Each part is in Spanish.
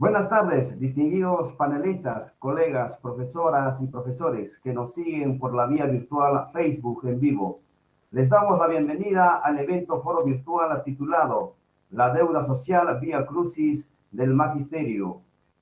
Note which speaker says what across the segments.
Speaker 1: Buenas tardes, distinguidos panelistas, colegas, profesoras y profesores que nos siguen por la vía virtual Facebook en vivo. Les damos la bienvenida al evento foro virtual titulado La deuda social vía crucis del Magisterio,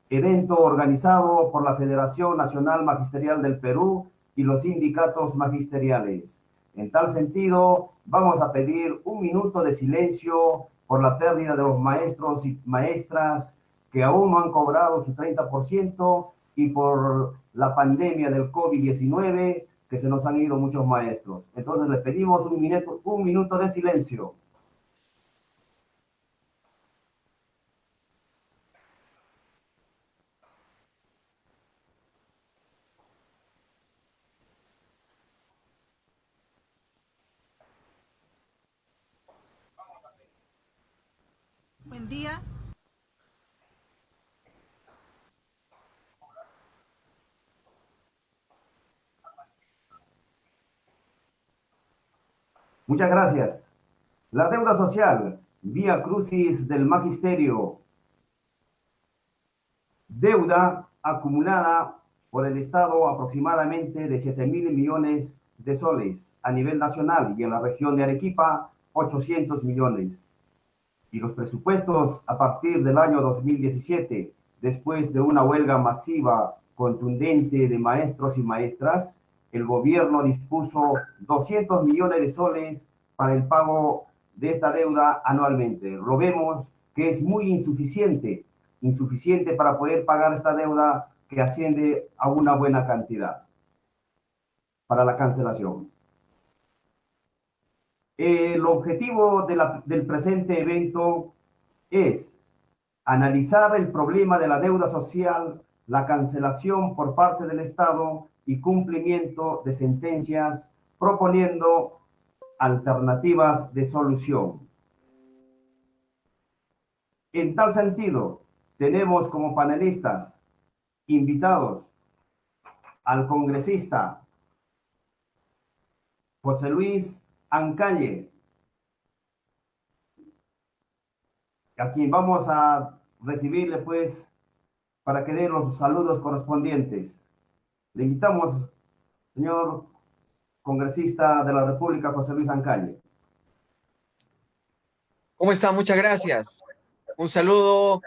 Speaker 1: evento organizado por la Federación Nacional Magisterial del Perú y los sindicatos magisteriales. En tal sentido, vamos a pedir un minuto de silencio por la pérdida de los maestros y maestras que aún no han cobrado su 30% y por la pandemia del COVID-19 que se nos han ido muchos maestros. Entonces les pedimos un minuto de silencio.
Speaker 2: Buen día.
Speaker 1: Muchas gracias. La deuda social, vía crucis del magisterio, deuda acumulada por el Estado aproximadamente de 7.000 millones de soles a nivel nacional y en la región de Arequipa 800 millones. Y los presupuestos a partir del año 2017, después de una huelga masiva contundente de maestros y maestras, el gobierno dispuso 200 millones de soles para el pago de esta deuda anualmente. Lo vemos que es muy insuficiente para poder pagar esta deuda que asciende a una buena cantidad para la cancelación. El objetivo del presente evento es analizar el problema de la deuda social, la cancelación por parte del Estado y cumplimiento de sentencias, proponiendo alternativas de solución. En tal sentido, tenemos como panelistas invitados al congresista José Luis Ancalle, a quien vamos a recibirle pues para que dé los saludos correspondientes. Le invitamos, señor congresista de la República, José Luis Ancalle.
Speaker 3: ¿Cómo está? Muchas gracias. Un saludo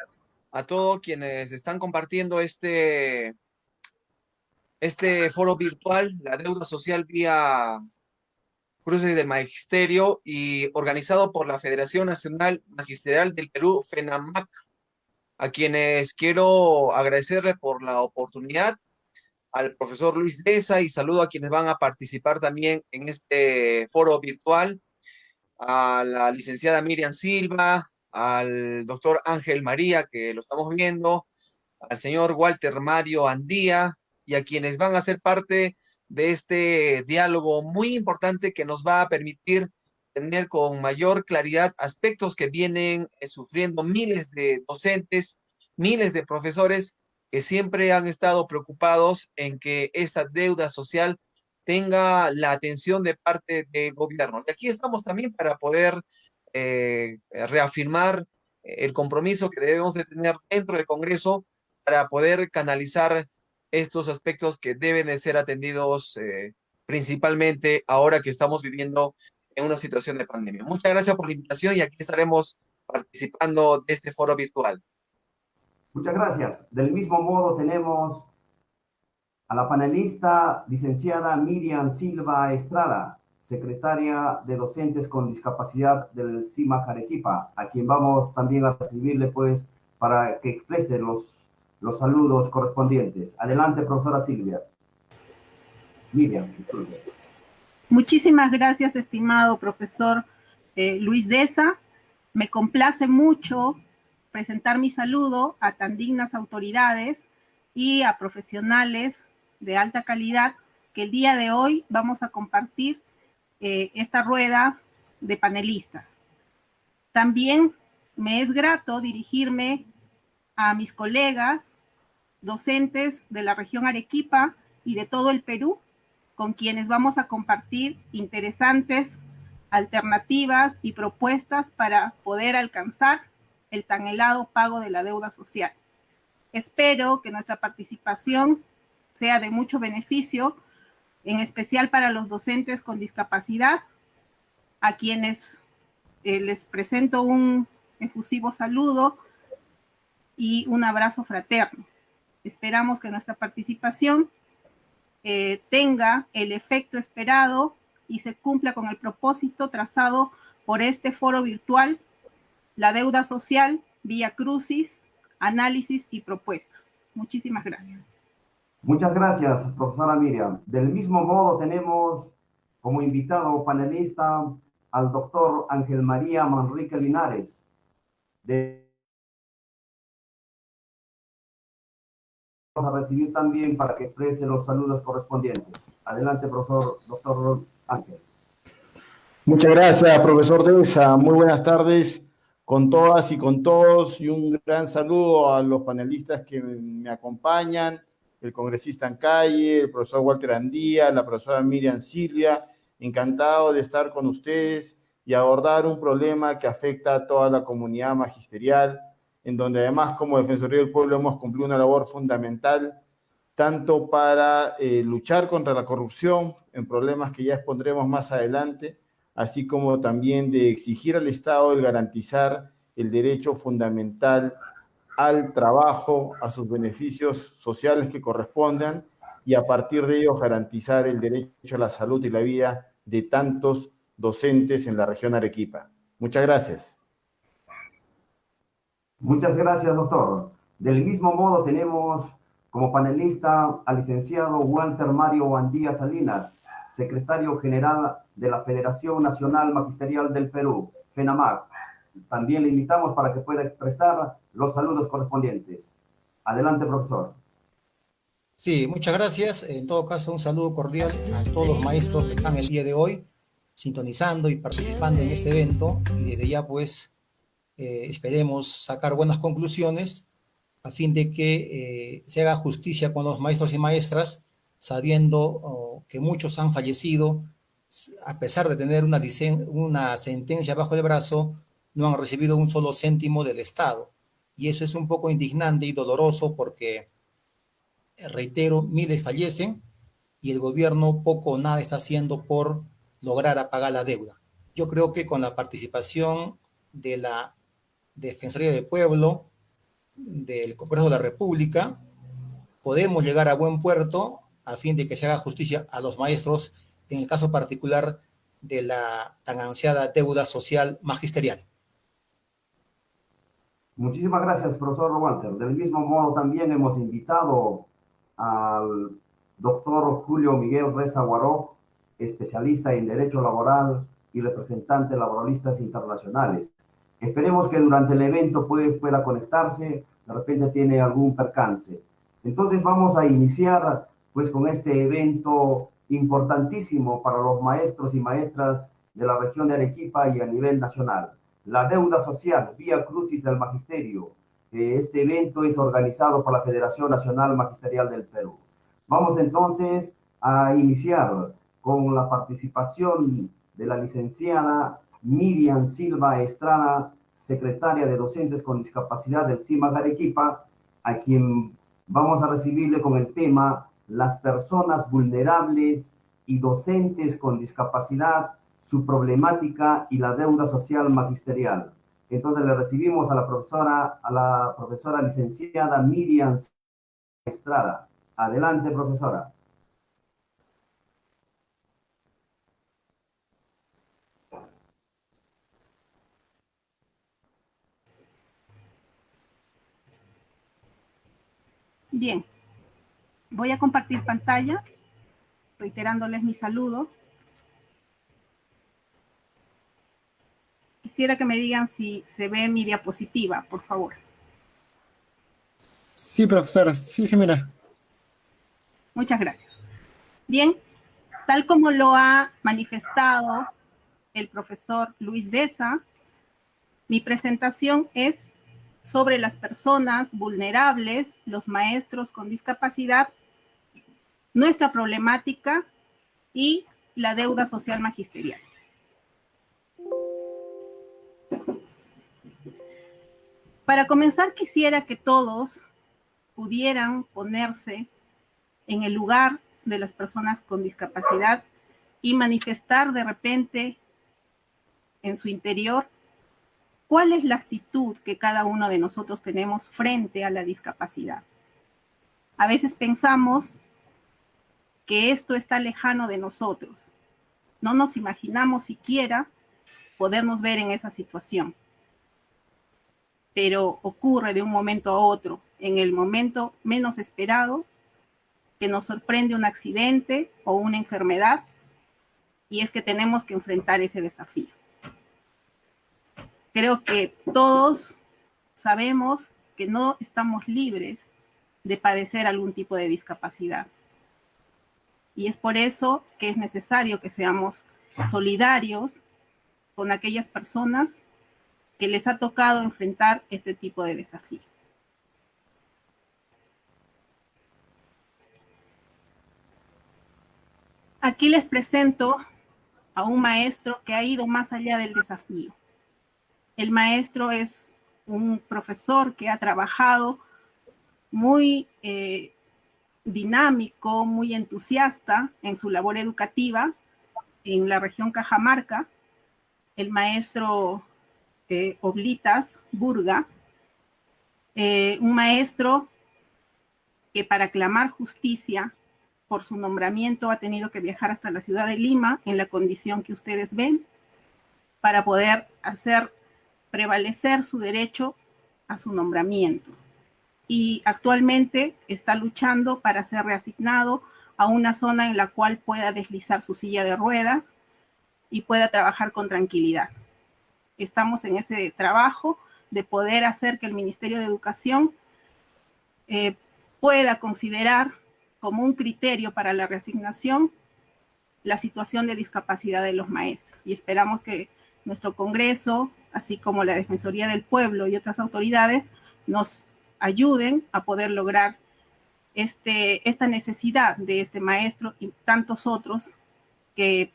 Speaker 3: a todos quienes están compartiendo este foro virtual, la deuda social vía cruces del magisterio y organizado por la Federación Nacional Magisterial del Perú, FENAMAC, a quienes quiero agradecerle por la oportunidad, al profesor Luis Deza, y saludo a quienes van a participar también en este foro virtual, a la licenciada Miriam Silva, al doctor Ángel María, que lo estamos viendo, al señor Walter Mario Andía, y a quienes van a ser parte de este diálogo muy importante que nos va a permitir tener con mayor claridad aspectos que vienen sufriendo miles de docentes, miles de profesores que siempre han estado preocupados en que esta deuda social tenga la atención de parte del gobierno. Y aquí estamos también para poder reafirmar el compromiso que debemos de tener dentro del Congreso para poder canalizar estos aspectos que deben de ser atendidos principalmente ahora que estamos viviendo en una situación de pandemia. Muchas gracias por la invitación y aquí estaremos participando de este foro virtual.
Speaker 1: Muchas gracias. Del mismo modo tenemos a la panelista licenciada Miriam Silva Estrada, secretaria de Docentes con Discapacidad del CIMAC Arequipa, a quien vamos también a recibirle pues para que exprese los saludos correspondientes. Adelante, profesora Silvia. Miriam, disculpe.
Speaker 4: Muchísimas gracias, estimado profesor Luis Deza. Me complace mucho presentar mi saludo a tan dignas autoridades y a profesionales de alta calidad que el día de hoy vamos a compartir esta rueda de panelistas. También me es grato dirigirme a mis colegas docentes de la región Arequipa y de todo el Perú, con quienes vamos a compartir interesantes alternativas y propuestas para poder alcanzar el tan helado pago de la deuda social. Espero que nuestra participación sea de mucho beneficio, en especial para los docentes con discapacidad, a quienes les presento un efusivo saludo y un abrazo fraterno. Esperamos que nuestra participación tenga el efecto esperado y se cumpla con el propósito trazado por este foro virtual, la deuda social, vía crucis, análisis y propuestas. Muchísimas gracias.
Speaker 1: Muchas gracias, profesora Miriam. Del mismo modo tenemos como invitado panelista al doctor Ángel María Manrique Linares. Vamos a recibir también para que exprese los saludos correspondientes. Adelante, profesor, doctor Ángel.
Speaker 5: Muchas gracias, profesor Deza. Muy buenas tardes con todas y con todos, y un gran saludo a los panelistas que me acompañan, el congresista en calle, el profesor Walter Andía, la profesora Miriam Silvia. Encantado de estar con ustedes y abordar un problema que afecta a toda la comunidad magisterial, en donde además como Defensoría del Pueblo hemos cumplido una labor fundamental, tanto para luchar contra la corrupción, en problemas que ya expondremos más adelante, así como también de exigir al Estado el garantizar el derecho fundamental al trabajo, a sus beneficios sociales que correspondan, y a partir de ello garantizar el derecho a la salud y la vida de tantos docentes en la región Arequipa. Muchas gracias.
Speaker 1: Muchas gracias, doctor. Del mismo modo tenemos como panelista al licenciado Walter Mario Andía Salinas, secretario general de la Federación Nacional Magisterial del Perú, FENAMAC. También le invitamos para que pueda expresar los saludos correspondientes. Adelante, profesor.
Speaker 6: Sí, muchas gracias. En todo caso, un saludo cordial a todos los maestros que están el día de hoy sintonizando y participando en este evento. Y desde ya, pues, esperemos sacar buenas conclusiones a fin de que se haga justicia con los maestros y maestras, sabiendo que muchos han fallecido, a pesar de tener una sentencia bajo el brazo, no han recibido un solo céntimo del Estado. Y eso es un poco indignante y doloroso porque, reitero, miles fallecen y el gobierno poco o nada está haciendo por lograr apagar la deuda. Yo creo que con la participación de la Defensoría del Pueblo, del Congreso de la República, podemos llegar a buen puerto a fin de que se haga justicia a los maestros en el caso particular de la tan ansiada deuda social magisterial.
Speaker 1: Muchísimas gracias, profesor Walter. Del mismo modo también hemos invitado al doctor Julio Miguel Reza Guaró, especialista en Derecho Laboral y representante de laboralistas internacionales. Esperemos que durante el evento pueda conectarse, de repente tiene algún percance. Entonces vamos a iniciar pues con este evento importantísimo para los maestros y maestras de la región de Arequipa y a nivel nacional. La deuda social, vía crucis del magisterio. Este evento es organizado por la Federación Nacional Magisterial del Perú. Vamos entonces a iniciar con la participación de la licenciada Miriam Silva Estrada, secretaria de Docentes con Discapacidad del CIMAC Arequipa, a quien vamos a recibirle con el tema las personas vulnerables y docentes con discapacidad, su problemática y la deuda social magisterial. Entonces le recibimos a la profesora licenciada Miriam Estrada. Adelante, profesora.
Speaker 4: Bien, voy a compartir pantalla, reiterándoles mi saludo. Quisiera que me digan si se ve mi diapositiva, por favor.
Speaker 7: Sí, profesora, sí, sí, mira.
Speaker 4: Muchas gracias. Bien, tal como lo ha manifestado el profesor Luis Deza, mi presentación es sobre las personas vulnerables, los maestros con discapacidad, nuestra problemática y la deuda social magisterial. Para comenzar, quisiera que todos pudieran ponerse en el lugar de las personas con discapacidad y manifestar de repente en su interior cuál es la actitud que cada uno de nosotros tenemos frente a la discapacidad. A veces pensamos que esto está lejano de nosotros. No nos imaginamos siquiera podernos ver en esa situación. Pero ocurre de un momento a otro, en el momento menos esperado, que nos sorprende un accidente o una enfermedad, y es que tenemos que enfrentar ese desafío. Creo que todos sabemos que no estamos libres de padecer algún tipo de discapacidad. Y es por eso que es necesario que seamos solidarios con aquellas personas que les ha tocado enfrentar este tipo de desafío. Aquí les presento a un maestro que ha ido más allá del desafío. El maestro es un profesor que ha trabajado muy dinámico, muy entusiasta en su labor educativa en la región Cajamarca, el maestro Oblitas Burga, un maestro que para clamar justicia por su nombramiento ha tenido que viajar hasta la ciudad de Lima en la condición que ustedes ven para poder hacer prevalecer su derecho a su nombramiento. Y actualmente está luchando para ser reasignado a una zona en la cual pueda deslizar su silla de ruedas y pueda trabajar con tranquilidad. Estamos en ese trabajo de poder hacer que el Ministerio de Educación pueda considerar como un criterio para la reasignación la situación de discapacidad de los maestros. Y esperamos que nuestro Congreso, así como la Defensoría del Pueblo y otras autoridades, nos ayuden a poder lograr esta necesidad de este maestro y tantos otros que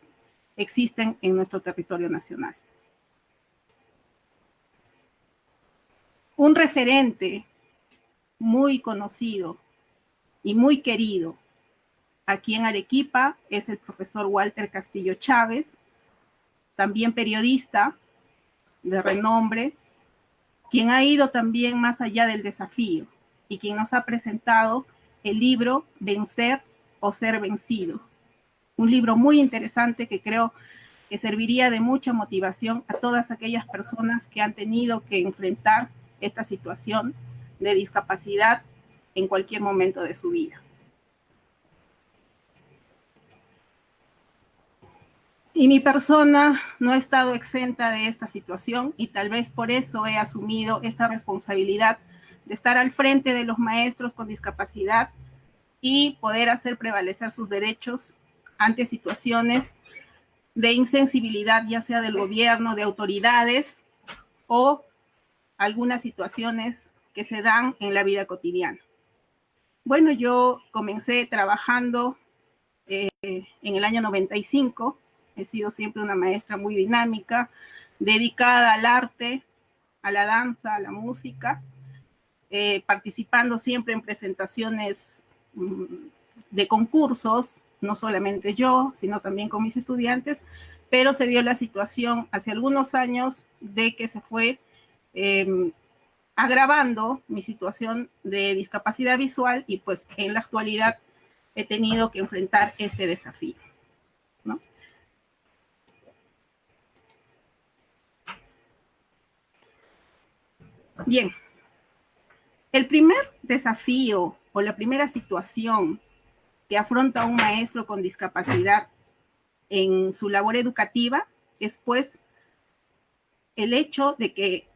Speaker 4: existen en nuestro territorio nacional. Un referente muy conocido y muy querido aquí en Arequipa es el profesor Walter Castillo Chávez, también periodista de renombre, quien ha ido también más allá del desafío y quien nos ha presentado el libro Vencer o Ser Vencido. Un libro muy interesante que creo que serviría de mucha motivación a todas aquellas personas que han tenido que enfrentar esta situación de discapacidad en cualquier momento de su vida. Y mi persona no ha estado exenta de esta situación y tal vez por eso he asumido esta responsabilidad de estar al frente de los maestros con discapacidad y poder hacer prevalecer sus derechos ante situaciones de insensibilidad, ya sea del gobierno, de autoridades o algunas situaciones que se dan en la vida cotidiana. Bueno, yo comencé trabajando en el año 95. He sido siempre una maestra muy dinámica, dedicada al arte, a la danza, a la música, participando siempre en presentaciones de concursos, no solamente yo, sino también con mis estudiantes, pero se dio la situación hace algunos años de que se fue agravando mi situación de discapacidad visual y pues en la actualidad he tenido que enfrentar este desafío, ¿no? Bien, el primer desafío o la primera situación que afronta un maestro con discapacidad en su labor educativa es pues el hecho de que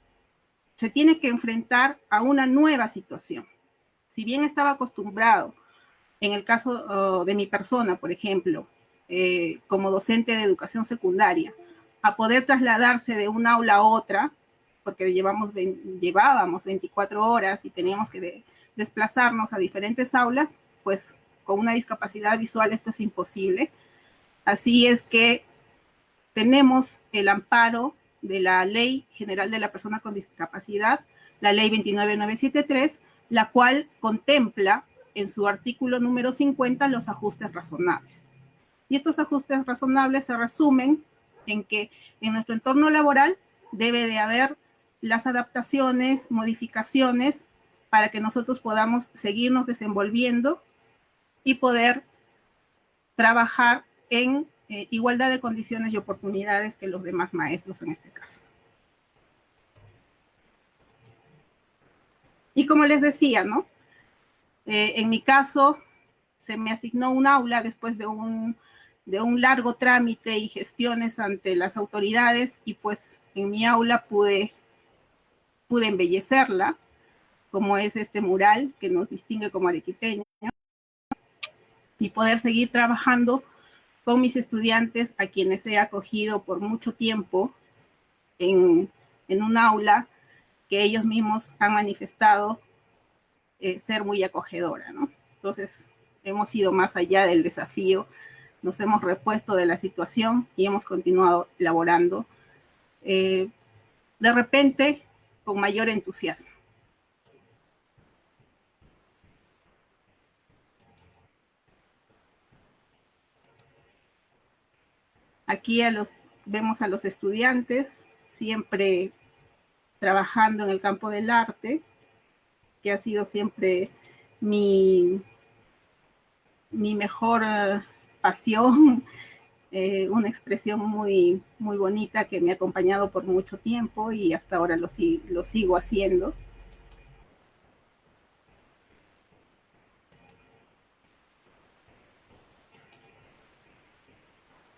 Speaker 4: se tiene que enfrentar a una nueva situación. Si bien estaba acostumbrado, en el caso de mi persona, por ejemplo, como docente de educación secundaria, a poder trasladarse de una aula a otra, porque llevábamos 24 horas y teníamos que desplazarnos a diferentes aulas, pues con una discapacidad visual esto es imposible. Así es que tenemos el amparo de la Ley General de la Persona con Discapacidad, la Ley 29973, la cual contempla en su artículo número 50 los ajustes razonables. Y estos ajustes razonables se resumen en que en nuestro entorno laboral debe de haber las adaptaciones, modificaciones, para que nosotros podamos seguirnos desenvolviendo y poder trabajar en igualdad de condiciones y oportunidades que los demás maestros en este caso. Y como les decía, ¿no? En mi caso, se me asignó un aula después de un largo trámite y gestiones ante las autoridades, y pues en mi aula pude embellecerla, como es este mural que nos distingue como arequipeños, y poder seguir trabajando con mis estudiantes, a quienes he acogido por mucho tiempo en un aula que ellos mismos han manifestado ser muy acogedora, ¿no? Entonces, hemos ido más allá del desafío, nos hemos repuesto de la situación y hemos continuado laborando, de repente, con mayor entusiasmo. Aquí vemos a los estudiantes siempre trabajando en el campo del arte, que ha sido siempre mi mejor pasión, una expresión muy, muy bonita que me ha acompañado por mucho tiempo y hasta ahora lo sigo haciendo.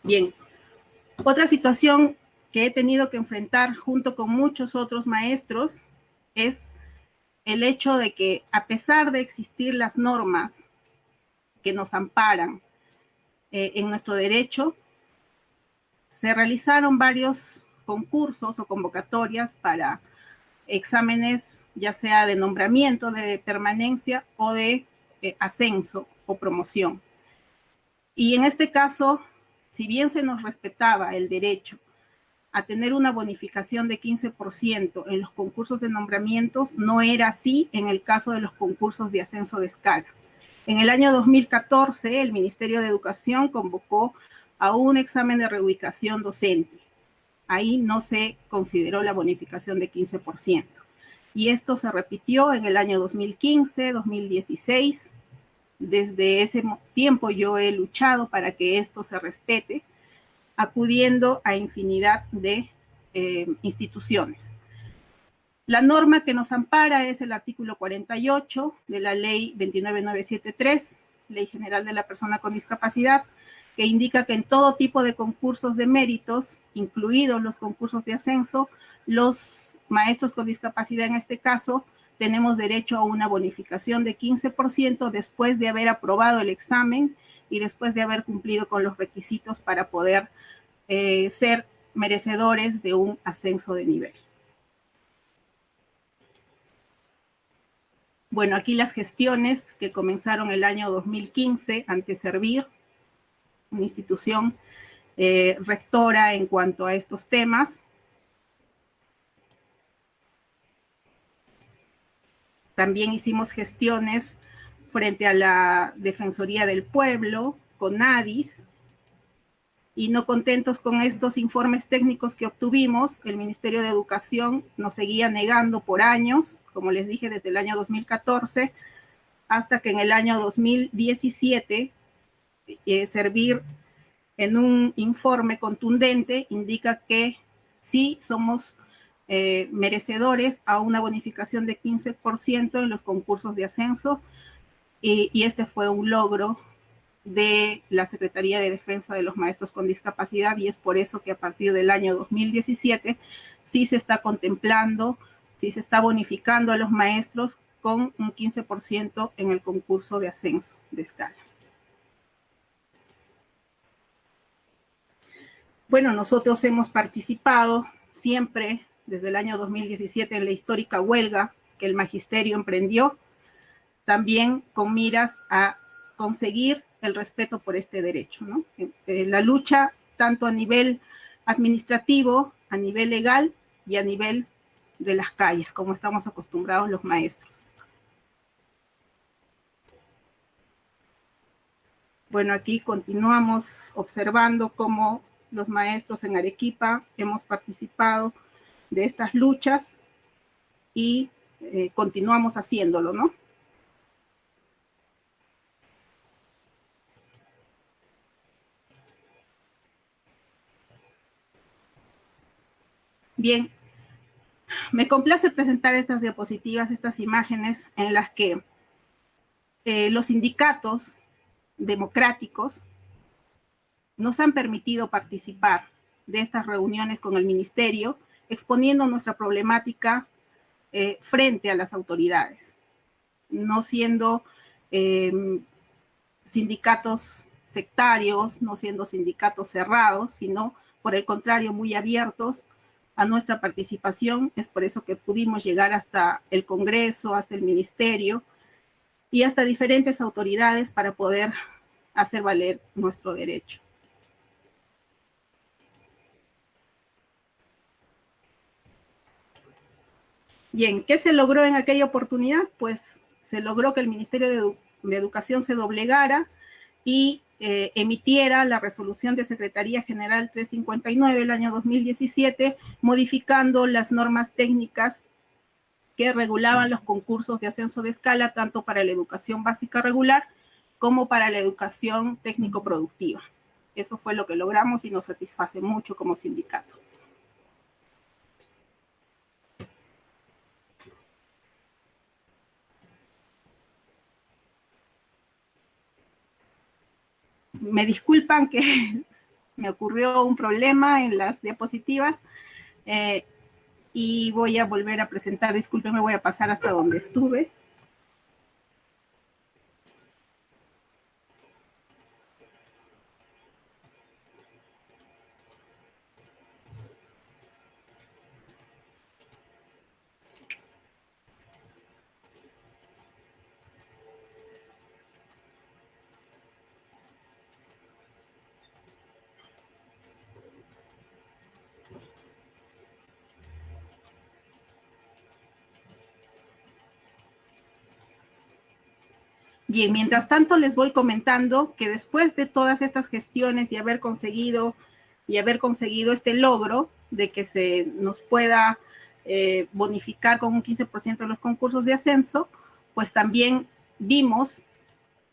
Speaker 4: Bien, otra situación que he tenido que enfrentar junto con muchos otros maestros es el hecho de que, a pesar de existir las normas que nos amparan en nuestro derecho, se realizaron varios concursos o convocatorias para exámenes, ya sea de nombramiento, de permanencia o de ascenso o promoción. Y en este caso, si bien se nos respetaba el derecho a tener una bonificación de 15% en los concursos de nombramientos, no era así en el caso de los concursos de ascenso de escala. En el año 2014, el Ministerio de Educación convocó a un examen de reubicación docente. Ahí no se consideró la bonificación de 15%. Y esto se repitió en el año 2015, 2016. Desde ese tiempo yo he luchado para que esto se respete, acudiendo a infinidad de instituciones. La norma que nos ampara es el artículo 48 de la ley 29973, Ley General de la Persona con Discapacidad, que indica que en todo tipo de concursos de méritos, incluidos los concursos de ascenso, los maestros con discapacidad en este caso, tenemos derecho a una bonificación de 15% después de haber aprobado el examen y después de haber cumplido con los requisitos para poder ser merecedores de un ascenso de nivel. Bueno, aquí las gestiones que comenzaron el año 2015 ante Servir, una institución rectora en cuanto a estos temas. También hicimos gestiones frente a la Defensoría del Pueblo, CONADIS, y no contentos con estos informes técnicos que obtuvimos, el Ministerio de Educación nos seguía negando por años, como les dije, desde el año 2014, hasta que en el año 2017, Servir, en un informe contundente, indica que sí somos merecedores a una bonificación de 15% en los concursos de ascenso, y este fue un logro de la Secretaría de Defensa de los Maestros con Discapacidad, y es por eso que a partir del año 2017 sí se está contemplando, sí se está bonificando a los maestros con un 15% en el concurso de ascenso de escala. Bueno, nosotros hemos participado siempre desde el año 2017 en la histórica huelga que el magisterio emprendió, también con miras a conseguir el respeto por este derecho, ¿no? La lucha tanto a nivel administrativo, a nivel legal y a nivel de las calles, como estamos acostumbrados los maestros. Bueno, aquí continuamos observando cómo los maestros en Arequipa hemos participado de estas luchas y continuamos haciéndolo, ¿no? Bien, me complace presentar estas diapositivas, estas imágenes en las que los sindicatos democráticos nos han permitido participar de estas reuniones con el ministerio, exponiendo nuestra problemática frente a las autoridades, no siendo sindicatos sectarios, no siendo sindicatos cerrados, sino por el contrario muy abiertos a nuestra participación. Es por eso que pudimos llegar hasta el Congreso, hasta el Ministerio y hasta diferentes autoridades para poder hacer valer nuestro derecho. Bien, ¿qué se logró en aquella oportunidad? Pues se logró que el Ministerio de Educación se doblegara y emitiera la resolución de Secretaría General 359 del año 2017, modificando las normas técnicas que regulaban los concursos de ascenso de escala, tanto para la educación básica regular como para la educación técnico-productiva. Eso fue lo que logramos y nos satisface mucho como sindicato. Me disculpan que me ocurrió un problema en las diapositivas y voy a volver a presentar. Disculpen, me voy a pasar hasta donde estuve. Bien, mientras tanto les voy comentando que después de todas estas gestiones y haber conseguido este logro de que se nos pueda bonificar con un 15% de los concursos de ascenso, pues también vimos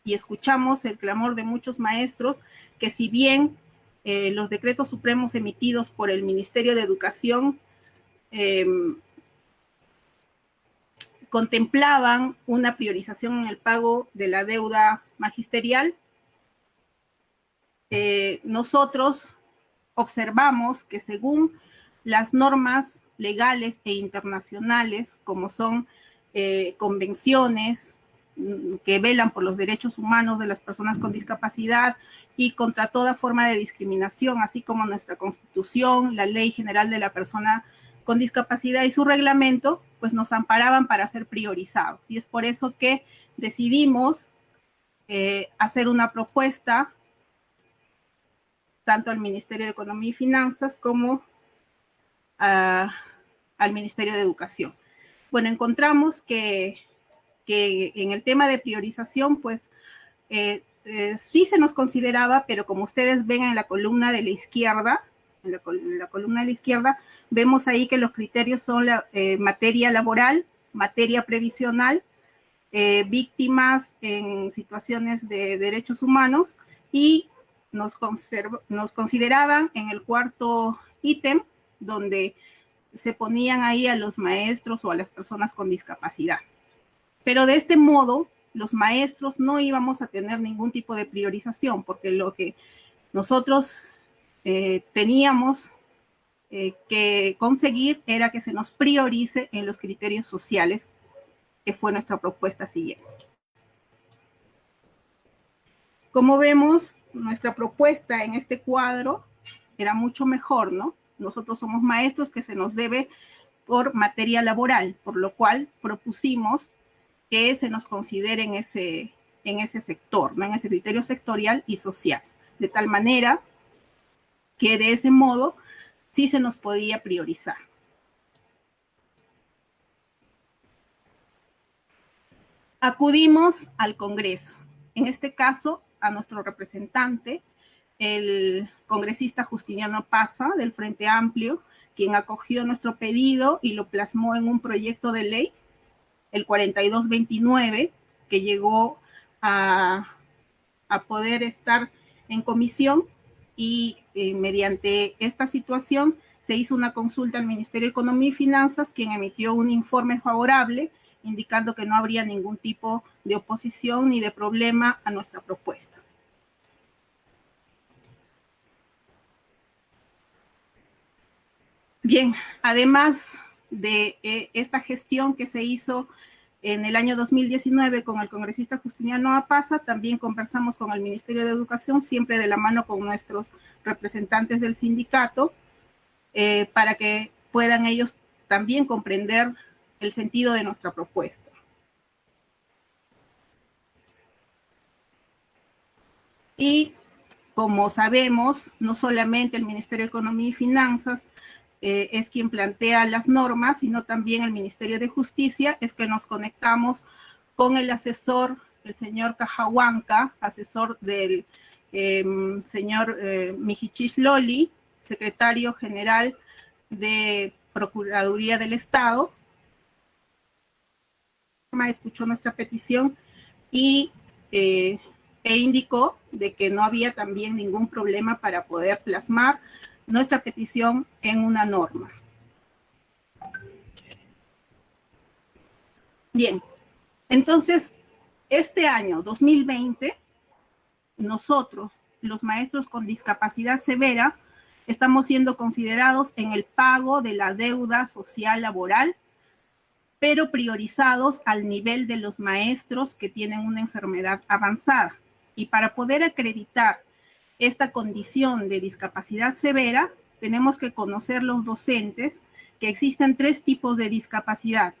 Speaker 4: y escuchamos el clamor de muchos maestros que si bien los decretos supremos emitidos por el Ministerio de Educación contemplaban una priorización en el pago de la deuda magisterial, nosotros observamos que según las normas legales e internacionales, como son convenciones que velan por los derechos humanos de las personas con discapacidad y contra toda forma de discriminación, así como nuestra Constitución, la Ley General de la Persona con Discapacidad y su reglamento, pues nos amparaban para ser priorizados. Y es por eso que decidimos hacer una propuesta tanto al Ministerio de Economía y Finanzas como al Ministerio de Educación. Bueno, encontramos que en el tema de priorización, pues sí se nos consideraba, pero como ustedes ven en la columna de la izquierda, en la columna de la izquierda, vemos ahí que los criterios son la materia laboral, materia previsional, víctimas en situaciones de derechos humanos y nos consideraban en el cuarto ítem donde se ponían ahí a los maestros o a las personas con discapacidad. Pero de este modo, los maestros no íbamos a tener ningún tipo de priorización, porque lo que nosotros teníamos que conseguir era que se nos priorice en los criterios sociales, que fue nuestra propuesta siguiente. Como vemos, nuestra propuesta en este cuadro era mucho mejor, ¿no? Nosotros somos maestros que se nos debe por materia laboral, por lo cual propusimos que se nos considere en ese sector, ¿no? En ese criterio sectorial y social, de tal manera que de ese modo sí se nos podía priorizar. Acudimos al Congreso. En este caso, a nuestro representante, el congresista Justiniano Pasa, del Frente Amplio, quien acogió nuestro pedido y lo plasmó en un proyecto de ley, el 4229, que llegó a poder estar en comisión y mediante esta situación se hizo una consulta al Ministerio de Economía y Finanzas, quien emitió un informe favorable indicando que no habría ningún tipo de oposición ni de problema a nuestra propuesta. Bien, además de esta gestión que se hizo en el año 2019 con el congresista Justiniano Apasa, también conversamos con el Ministerio de Educación, siempre de la mano con nuestros representantes del sindicato, para que puedan ellos también comprender el sentido de nuestra propuesta. Y como sabemos, no solamente el Ministerio de Economía y Finanzas es quien plantea las normas, sino también el Ministerio de Justicia, es que nos conectamos con el asesor, el señor Cajahuanca, asesor del señor Mijichis Loli, secretario general de Procuraduría del Estado. Escuchó nuestra petición y e indicó de que no había también ningún problema para poder plasmar nuestra petición en una norma. Bien, entonces, este año 2020, nosotros, los maestros con discapacidad severa, estamos siendo considerados en el pago de la deuda social laboral, pero priorizados al nivel de los maestros que tienen una enfermedad avanzada. Y para poder acreditar esta condición de discapacidad severa, tenemos que conocer los docentes que existen 3 tipos de discapacidad.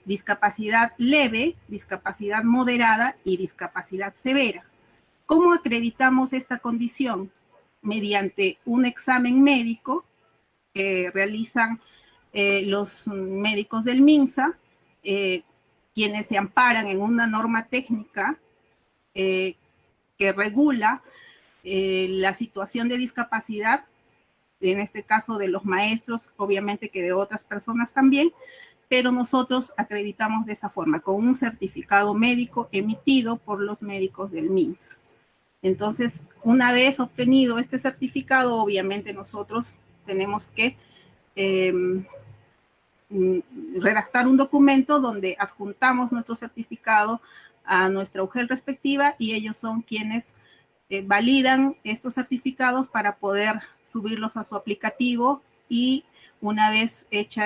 Speaker 4: Discapacidad leve, discapacidad moderada y discapacidad severa. ¿Cómo acreditamos esta condición? Mediante un examen médico que realizan los médicos del MINSA, quienes se amparan en una norma técnica que regula la situación de discapacidad, en este caso de los maestros, obviamente que de otras personas también, pero nosotros acreditamos de esa forma, con un certificado médico emitido por los médicos del MINSA. Entonces, una vez obtenido este certificado, obviamente nosotros tenemos que redactar un documento donde adjuntamos nuestro certificado a nuestra UGEL respectiva y ellos son quienes validan estos certificados para poder subirlos a su aplicativo y una vez hecho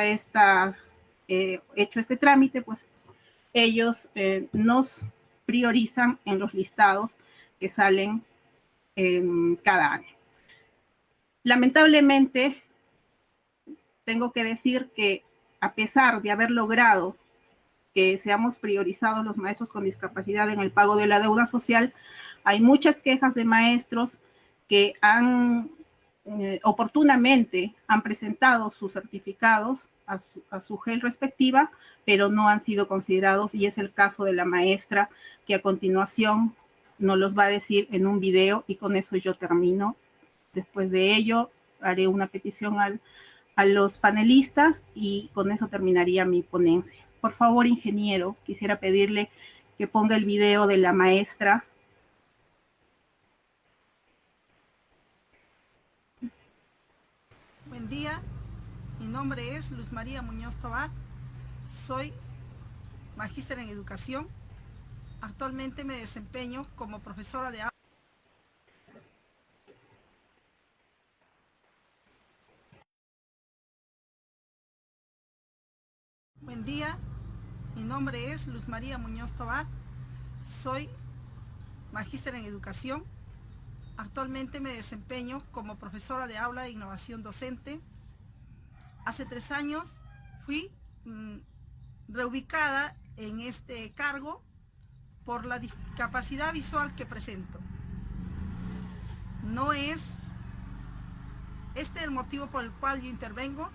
Speaker 4: este trámite, pues ellos nos priorizan en los listados que salen cada año. Lamentablemente, tengo que decir que a pesar de haber logrado que seamos priorizados los maestros con discapacidad en el pago de la deuda social, hay muchas quejas de maestros que oportunamente han presentado sus certificados a su GEL respectiva, pero no han sido considerados, y es el caso de la maestra que a continuación nos los va a decir en un video, y con eso yo termino. Después de ello haré una petición a los panelistas y con eso terminaría mi ponencia. Por favor, ingeniero, quisiera pedirle que ponga el video de la maestra.
Speaker 2: Buen día, mi nombre es Luz María Muñoz Tobar, soy magíster en educación. Actualmente me desempeño como profesora de Buen día, mi nombre es Luz María Muñoz Tobar, soy magíster en educación. Actualmente me desempeño como profesora de aula de innovación docente. Hace 3 años fui reubicada en este cargo por la discapacidad visual que presento. No es este el motivo por el cual yo intervengo,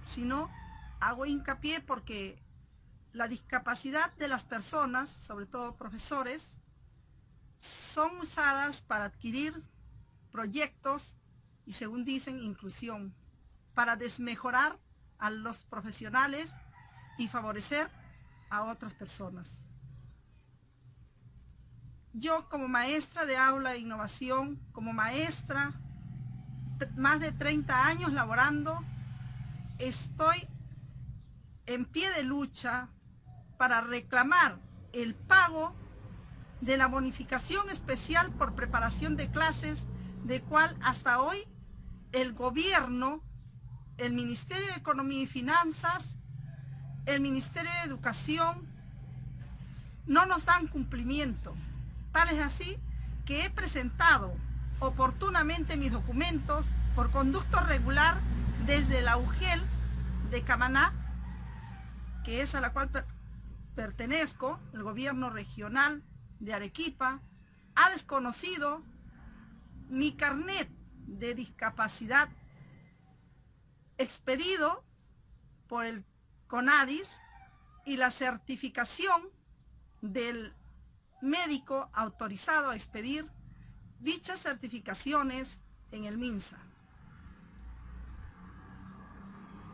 Speaker 2: sino hago hincapié porque la discapacidad de las personas, sobre todo profesores, son usadas para adquirir proyectos y, según dicen, inclusión, para desmejorar a los profesionales y favorecer a otras personas. Yo, como maestra de aula e innovación, como maestra, más de 30 años laborando, estoy en pie de lucha para reclamar el pago de la bonificación especial por preparación de clases, de cual hasta hoy el gobierno, el Ministerio de Economía y Finanzas, el Ministerio de Educación, no nos dan cumplimiento. Tal es así que he presentado oportunamente mis documentos por conducto regular desde la UGEL de Camaná, que es a la cual pertenezco, el gobierno regional de Arequipa, ha desconocido mi carnet de discapacidad expedido por el CONADIS y la certificación del médico autorizado a expedir dichas certificaciones en el MINSA.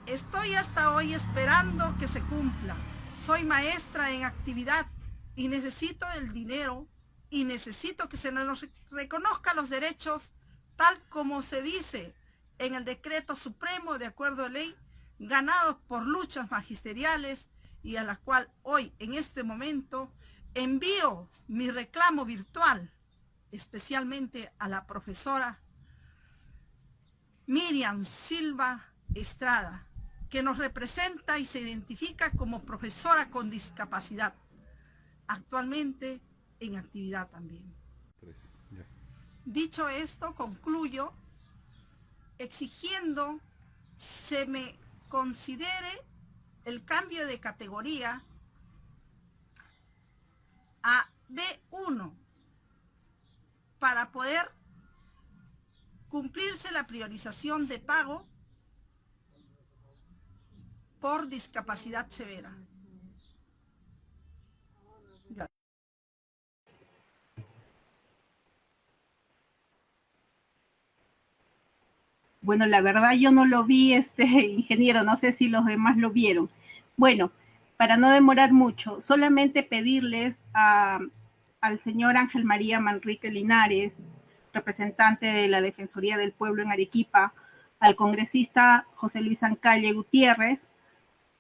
Speaker 2: Estoy hasta hoy esperando que se cumpla. Soy maestra en actividad y necesito el dinero y necesito que se nos reconozcan los derechos tal como se dice en el decreto supremo de acuerdo a ley, ganados por luchas magisteriales y a la cual hoy en este momento envío mi reclamo virtual, especialmente a la profesora Miriam Silva Estrada, que nos representa y se identifica como profesora con discapacidad, actualmente en actividad también. Dicho esto, concluyo exigiendo se me considere el cambio de categoría a B1 para poder cumplirse la priorización de pago por discapacidad severa. Gracias.
Speaker 4: Bueno, la verdad yo no lo vi, ingeniero, no sé si los demás lo vieron. Bueno, para no demorar mucho, solamente pedirles al señor Ángel María Manrique Linares, representante de la Defensoría del Pueblo en Arequipa, al congresista José Luis Ancalle Gutiérrez,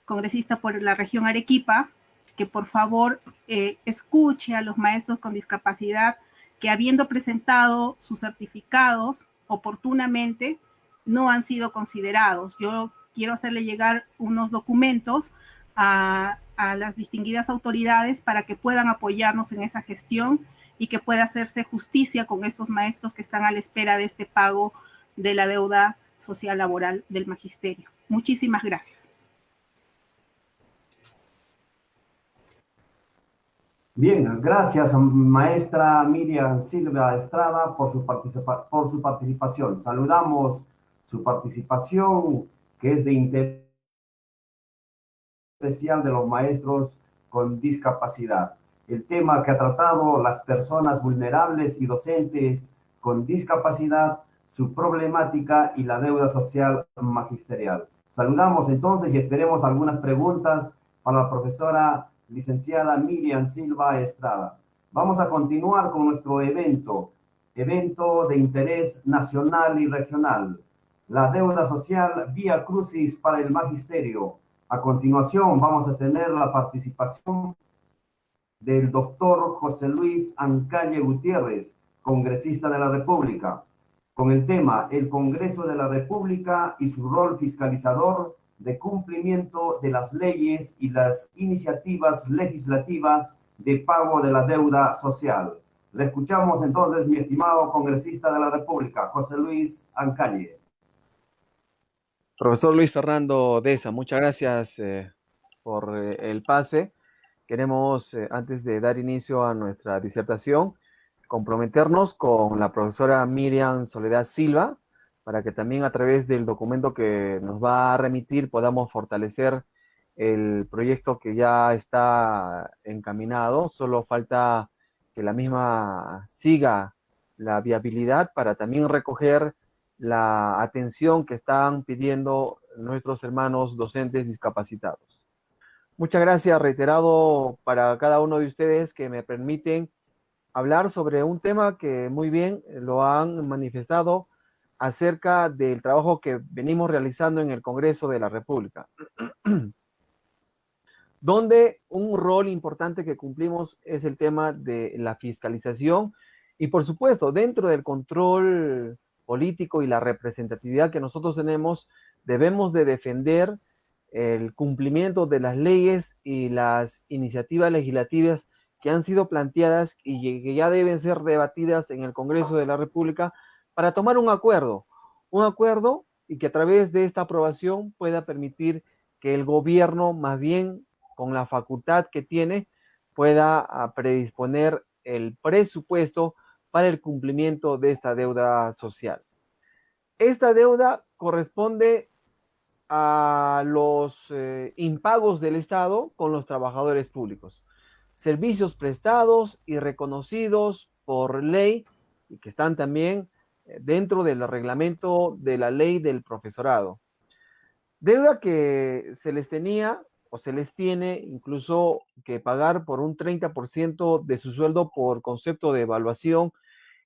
Speaker 4: congresista por la región Arequipa, que por favor escuche a los maestros con discapacidad que, habiendo presentado sus certificados oportunamente, no han sido considerados. Yo quiero hacerle llegar unos documentos a las distinguidas autoridades para que puedan apoyarnos en esa gestión y que pueda hacerse justicia con estos maestros que están a la espera de este pago de la deuda social laboral del magisterio. Muchísimas gracias.
Speaker 1: Bien, gracias, maestra Miriam Silva Estrada, por su participación. Saludamos su participación, que es de interés especial de los maestros con discapacidad. El tema que ha tratado, las personas vulnerables y docentes con discapacidad, su problemática y la deuda social magisterial. Saludamos entonces y esperemos algunas preguntas para la profesora licenciada Miriam Silva Estrada. Vamos a continuar con nuestro evento de interés nacional y regional, la deuda social vía crucis para el magisterio. A continuación vamos a tener la participación del doctor José Luis Ancalle Gutiérrez, congresista de la República, con el tema El Congreso de la República y su rol fiscalizador de cumplimiento de las leyes y las iniciativas legislativas de pago de la deuda social. Le escuchamos entonces, mi estimado congresista de la República, José Luis Ancalle.
Speaker 8: Profesor Luis Fernando Deza, muchas gracias por el pase. Queremos, antes de dar inicio a nuestra disertación, comprometernos con la profesora Miriam Soledad Silva, para que también a través del documento que nos va a remitir podamos fortalecer el proyecto que ya está encaminado. Solo falta que la misma siga la viabilidad para también recoger la atención que están pidiendo nuestros hermanos docentes discapacitados. Muchas gracias, reiterado, para cada uno de ustedes que me permiten hablar sobre un tema que muy bien lo han manifestado acerca del trabajo que venimos realizando en el Congreso de la República, donde un rol importante que cumplimos es el tema de la fiscalización y, por supuesto, dentro del control político y la representatividad que nosotros tenemos, debemos de defender el cumplimiento de las leyes y las iniciativas legislativas que han sido planteadas y que ya deben ser debatidas en el Congreso de la República para tomar un acuerdo y que a través de esta aprobación pueda permitir que el gobierno, más bien con la facultad que tiene, pueda predisponer el presupuesto para el cumplimiento de esta deuda social. Esta deuda corresponde a los impagos del Estado con los trabajadores públicos. Servicios prestados y reconocidos por ley y que están también dentro del reglamento de la ley del profesorado. Deuda que se les tenía o se les tiene incluso que pagar por un 30% de su sueldo por concepto de evaluación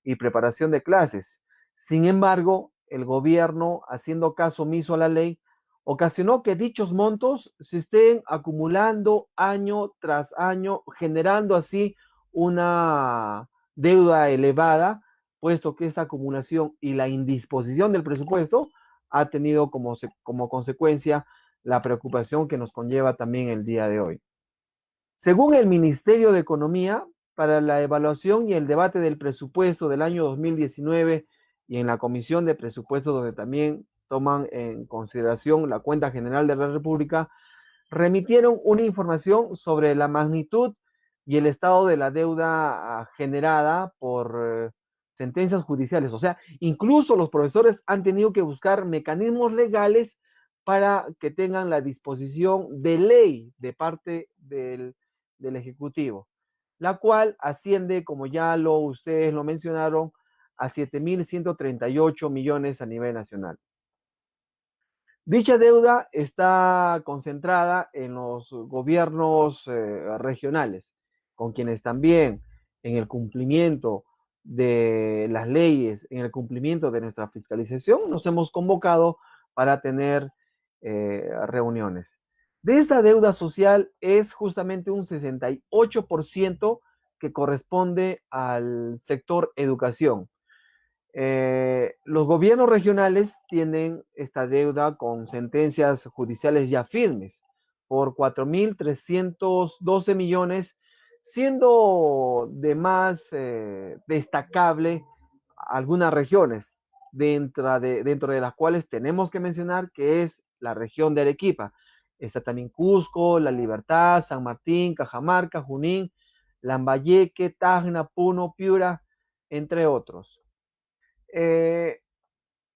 Speaker 8: y preparación de clases. Sin embargo, el gobierno, haciendo caso omiso a la ley, ocasionó que dichos montos se estén acumulando año tras año, generando así una deuda elevada, puesto que esta acumulación y la indisposición del presupuesto ha tenido como consecuencia la preocupación que nos conlleva también el día de hoy. Según el Ministerio de Economía, para la evaluación y el debate del presupuesto del año 2019 y en la Comisión de Presupuestos, donde también toman en consideración la Cuenta General de la República, remitieron una información sobre la magnitud y el estado de la deuda generada por sentencias judiciales. O sea, incluso los profesores han tenido que buscar mecanismos legales para que tengan la disposición de ley de parte del Ejecutivo, la cual asciende, como ya ustedes lo mencionaron, a 7.138 millones a nivel nacional. Dicha deuda está concentrada en los gobiernos regionales, con quienes también en el cumplimiento de las leyes, en el cumplimiento de nuestra fiscalización, nos hemos convocado para tener reuniones. De esta deuda social es justamente un 68% que corresponde al sector educación. Los gobiernos regionales tienen esta deuda con sentencias judiciales ya firmes por 4.312 millones, siendo de más destacable algunas regiones, dentro de las cuales tenemos que mencionar que es la región de Arequipa. Está también Cusco, La Libertad, San Martín, Cajamarca, Junín, Lambayeque, Tacna, Puno, Piura, entre otros.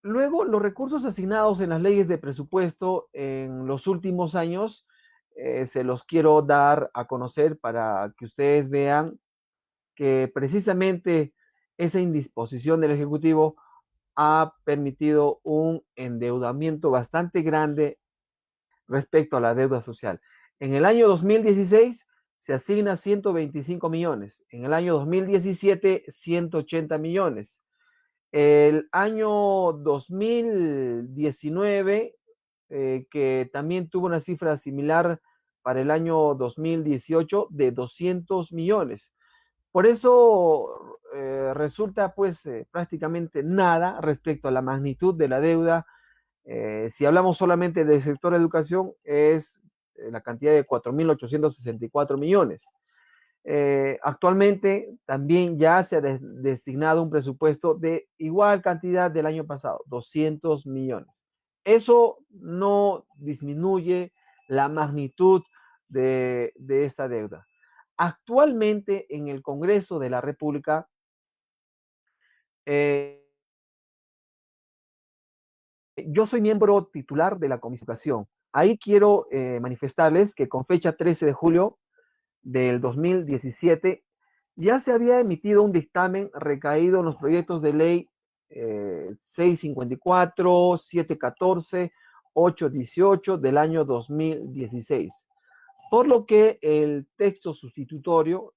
Speaker 8: Luego, los recursos asignados en las leyes de presupuesto en los últimos años se los quiero dar a conocer para que ustedes vean que precisamente esa indisposición del Ejecutivo ha permitido un endeudamiento bastante grande respecto a la deuda social. En el año 2016 se asigna 125 millones, en el año 2017 180 millones. El año 2019, que también tuvo una cifra similar para el año 2018 de 200 millones. Por eso resulta pues prácticamente nada respecto a la magnitud de la deuda. Si hablamos solamente del sector educación, es la cantidad de 4.864 millones. Actualmente también ya se ha designado un presupuesto de igual cantidad del año pasado, 200 millones. Eso no disminuye la magnitud de esta deuda. Actualmente en el Congreso de la República, yo soy miembro titular de la Comisión de Educación. Ahí quiero manifestarles que con fecha 13 de julio del 2017 ya se había emitido un dictamen recaído en los proyectos de ley 654, 714, 818 del año 2016. Por lo que el texto sustitutorio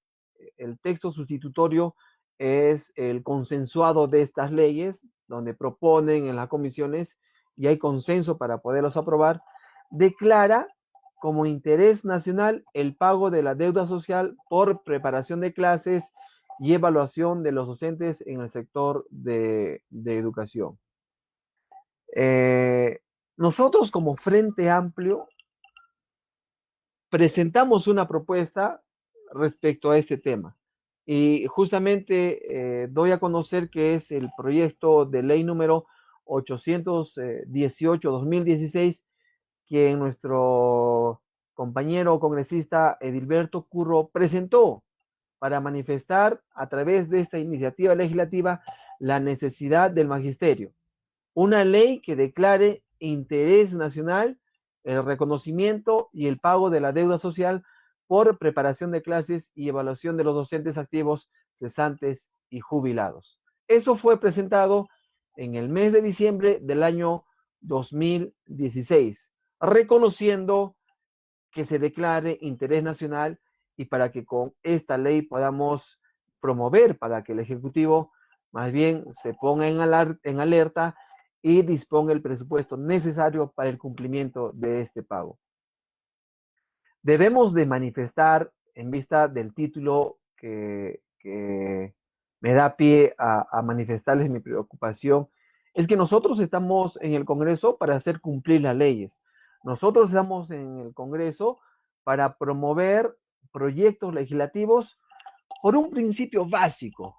Speaker 8: es el consensuado de estas leyes, donde proponen en las comisiones y hay consenso para poderlos aprobar, declara como interés nacional el pago de la deuda social por preparación de clases y evaluación de los docentes en el sector de educación. Nosotros como Frente Amplio presentamos una propuesta respecto a este tema y justamente doy a conocer que es el proyecto de ley número 818-2016 que nuestro compañero congresista Edilberto Curro presentó para manifestar a través de esta iniciativa legislativa la necesidad del magisterio. Una ley que declare interés nacional el reconocimiento y el pago de la deuda social por preparación de clases y evaluación de los docentes activos, cesantes y jubilados. Eso fue presentado en el mes de diciembre del año 2016, reconociendo que se declare interés nacional y para que con esta ley podamos promover para que el Ejecutivo más bien se ponga en alerta y disponga el presupuesto necesario para el cumplimiento de este pago. Debemos de manifestar, en vista del título que me da pie a manifestarles mi preocupación, es que nosotros estamos en el Congreso para hacer cumplir las leyes. Nosotros estamos en el Congreso para promover proyectos legislativos por un principio básico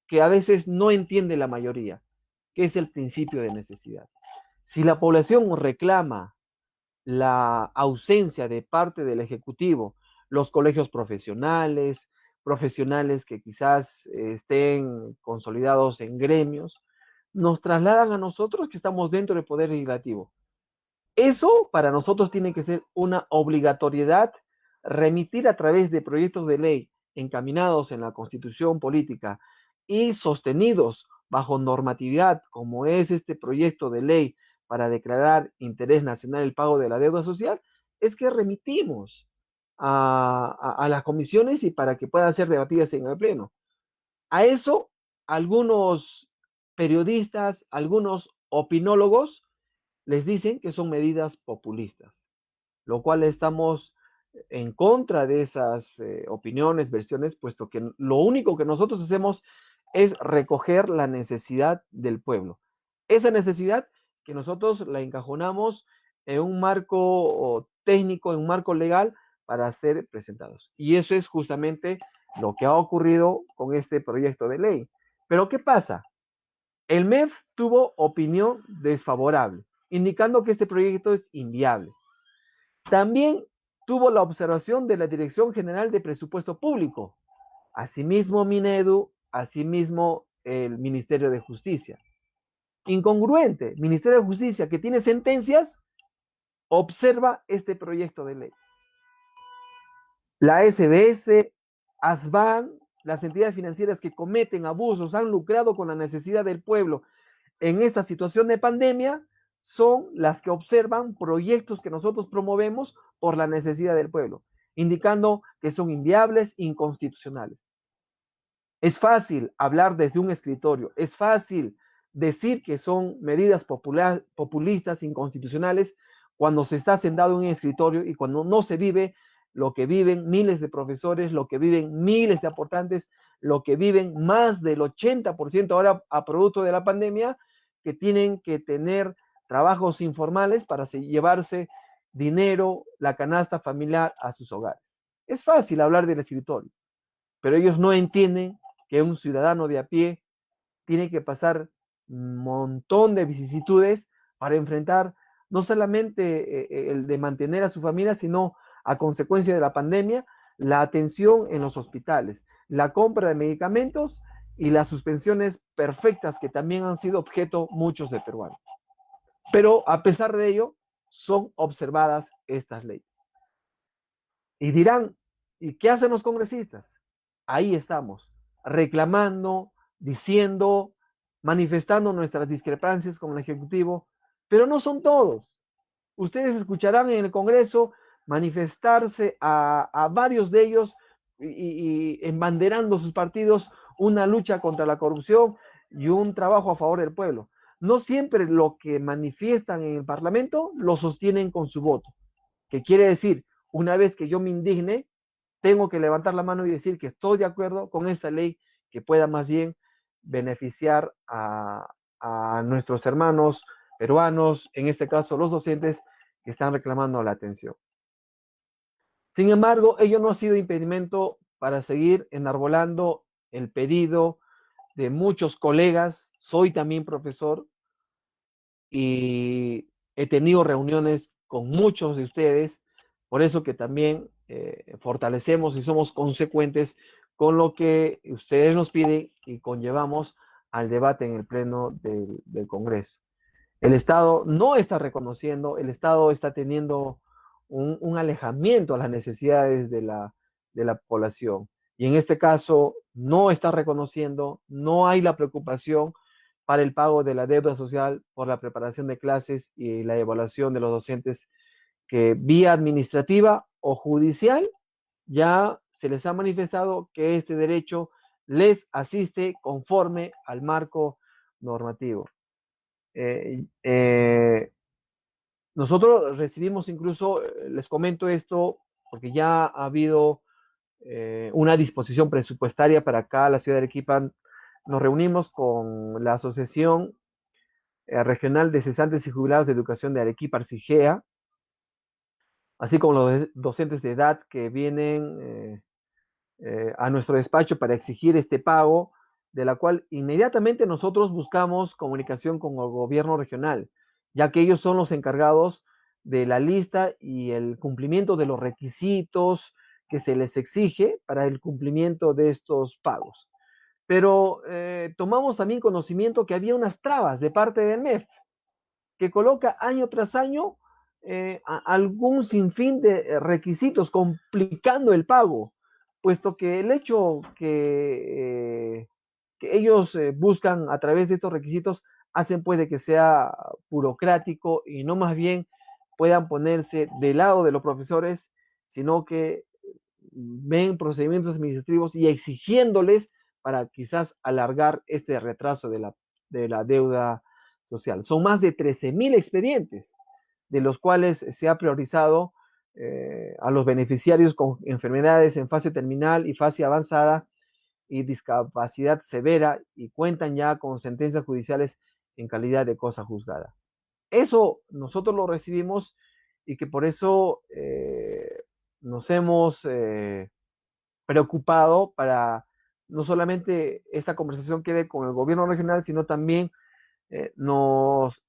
Speaker 8: que a veces no entiende la mayoría, que es el principio de necesidad. Si la población reclama la ausencia de parte del Ejecutivo, los colegios profesionales que quizás estén consolidados en gremios, nos trasladan a nosotros que estamos dentro del Poder Legislativo. Eso para nosotros tiene que ser una obligatoriedad, remitir a través de proyectos de ley encaminados en la Constitución política y sostenidos bajo normatividad, como es este proyecto de ley para declarar interés nacional el pago de la deuda social, es que remitimos a las comisiones y para que puedan ser debatidas en el Pleno. A eso, algunos periodistas, algunos opinólogos les dicen que son medidas populistas, lo cual estamos en contra de esas opiniones, versiones, puesto que lo único que nosotros hacemos es recoger la necesidad del pueblo. Esa necesidad que nosotros la encajonamos en un marco técnico, en un marco legal para ser presentados. Y eso es justamente lo que ha ocurrido con este proyecto de ley. Pero ¿qué pasa? El MEF tuvo opinión desfavorable, indicando que este proyecto es inviable. También tuvo la observación de la Dirección General de Presupuesto Público, asimismo Minedu, asimismo el Ministerio de Justicia. Incongruente, Ministerio de Justicia que tiene sentencias, observa este proyecto de ley. La SBS, ASBAN, las entidades financieras que cometen abusos, han lucrado con la necesidad del pueblo en esta situación de pandemia, son las que observan proyectos que nosotros promovemos por la necesidad del pueblo, indicando que son inviables, inconstitucionales. Es fácil hablar desde un escritorio, es fácil decir que son medidas populistas, inconstitucionales, cuando se está sentado en un escritorio y cuando no se vive lo que viven miles de profesores, lo que viven miles de aportantes, lo que viven más del 80% ahora a producto de la pandemia, que tienen que tener trabajos informales para llevarse dinero, la canasta familiar a sus hogares. Es fácil hablar del escritorio, pero ellos no entienden que un ciudadano de a pie tiene que pasar un montón de vicisitudes para enfrentar no solamente el de mantener a su familia, sino a consecuencia de la pandemia, la atención en los hospitales, la compra de medicamentos y las suspensiones perfectas que también han sido objeto muchos de peruanos. Pero a pesar de ello, son observadas estas leyes. Y dirán, ¿y qué hacen los congresistas? Ahí estamos, reclamando, diciendo, manifestando nuestras discrepancias con el Ejecutivo, pero no son todos. Ustedes escucharán en el Congreso manifestarse a varios de ellos y embanderando sus partidos una lucha contra la corrupción y un trabajo a favor del pueblo. No siempre lo que manifiestan en el Parlamento lo sostienen con su voto, que quiere decir, una vez que yo me indigne, tengo que levantar la mano y decir que estoy de acuerdo con esta ley que pueda más bien beneficiar a nuestros hermanos peruanos, en este caso los docentes que están reclamando la atención. Sin embargo, ello no ha sido impedimento para seguir enarbolando el pedido de muchos colegas. Soy también profesor y he tenido reuniones con muchos de ustedes, por eso que también fortalecemos y somos consecuentes con lo que ustedes nos piden y conllevamos al debate en el Pleno del Congreso. El Estado no está reconociendo, el Estado está teniendo un alejamiento a las necesidades de la población. Y en este caso no está reconociendo, no hay la preocupación para el pago de la deuda social por la preparación de clases y la evaluación de los docentes que vía administrativa o judicial ya se les ha manifestado que este derecho les asiste conforme al marco normativo. Nosotros recibimos incluso, les comento esto, porque ya ha habido una disposición presupuestaria para acá, la ciudad de Arequipa. Nos reunimos con la Asociación Regional de Cesantes y Jubilados de Educación de Arequipa, ARCIGEA, así como los docentes de edad que vienen a nuestro despacho para exigir este pago, de la cual inmediatamente nosotros buscamos comunicación con el gobierno regional, ya que ellos son los encargados de la lista y el cumplimiento de los requisitos que se les exige para el cumplimiento de estos pagos. Pero tomamos también conocimiento que había unas trabas de parte del MEF, que coloca año tras año algún sinfín de requisitos complicando el pago, puesto que el hecho que ellos buscan a través de estos requisitos hacen puede que sea burocrático y no más bien puedan ponerse del lado de los profesores, sino que ven procedimientos administrativos y exigiéndoles para quizás alargar este retraso de la deuda social. Son más de 13,000 expedientes, de los cuales se ha priorizado a los beneficiarios con enfermedades en fase terminal y fase avanzada y discapacidad severa y cuentan ya con sentencias judiciales en calidad de cosa juzgada. Eso nosotros lo recibimos y que por eso nos hemos preocupado para no solamente esta conversación quede con el gobierno regional, sino también nos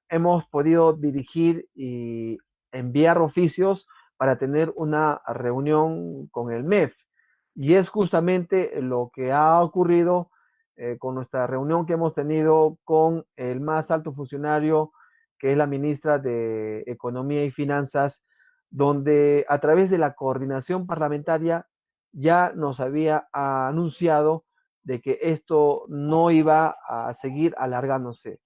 Speaker 8: hemos podido dirigir y enviar oficios para tener una reunión con el MEF. Y es justamente lo que ha ocurrido con nuestra reunión que hemos tenido con el más alto funcionario, que es la ministra de Economía y Finanzas, donde a través de la coordinación parlamentaria ya nos había anunciado de que esto no iba a seguir alargándose,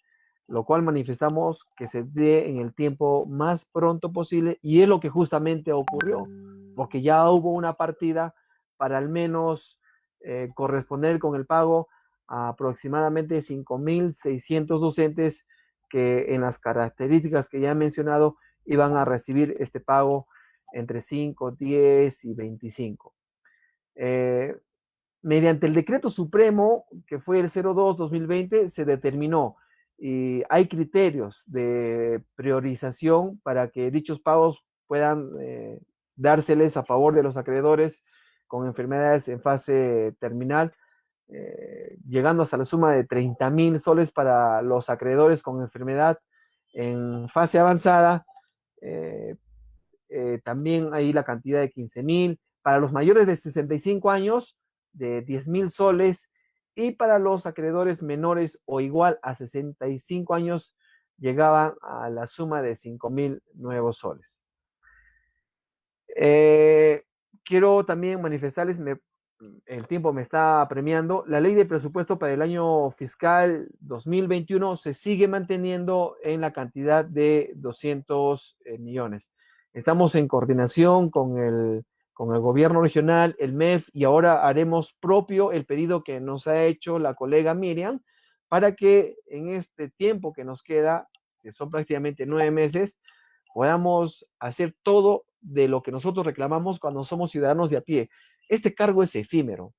Speaker 8: lo cual manifestamos que se dé en el tiempo más pronto posible y es lo que justamente ocurrió, porque ya hubo una partida para al menos corresponder con el pago a aproximadamente 5,600 docentes que en las características que ya he mencionado iban a recibir este pago entre 5, 10 y 25. Mediante el decreto supremo, que fue el 02-2020, se determinó y hay criterios de priorización para que dichos pagos puedan dárseles a favor de los acreedores con enfermedades en fase terminal, llegando hasta la suma de 30,000 soles para los acreedores con enfermedad en fase avanzada. También hay la cantidad de 15,000. Para los mayores de 65 años, de 10,000 soles. Y para los acreedores menores o igual a 65 años, llegaban a la suma de 5,000 nuevos soles. Quiero también manifestarles, el tiempo me está apremiando, la ley de presupuesto para el año fiscal 2021 se sigue manteniendo en la cantidad de 200 millones. Estamos en coordinación con el gobierno regional, el MEF, y ahora haremos propio el pedido que nos ha hecho la colega Miriam para que en este tiempo que nos queda, que son prácticamente 9 meses, podamos hacer todo de lo que nosotros reclamamos cuando somos ciudadanos de a pie. Este cargo es efímero.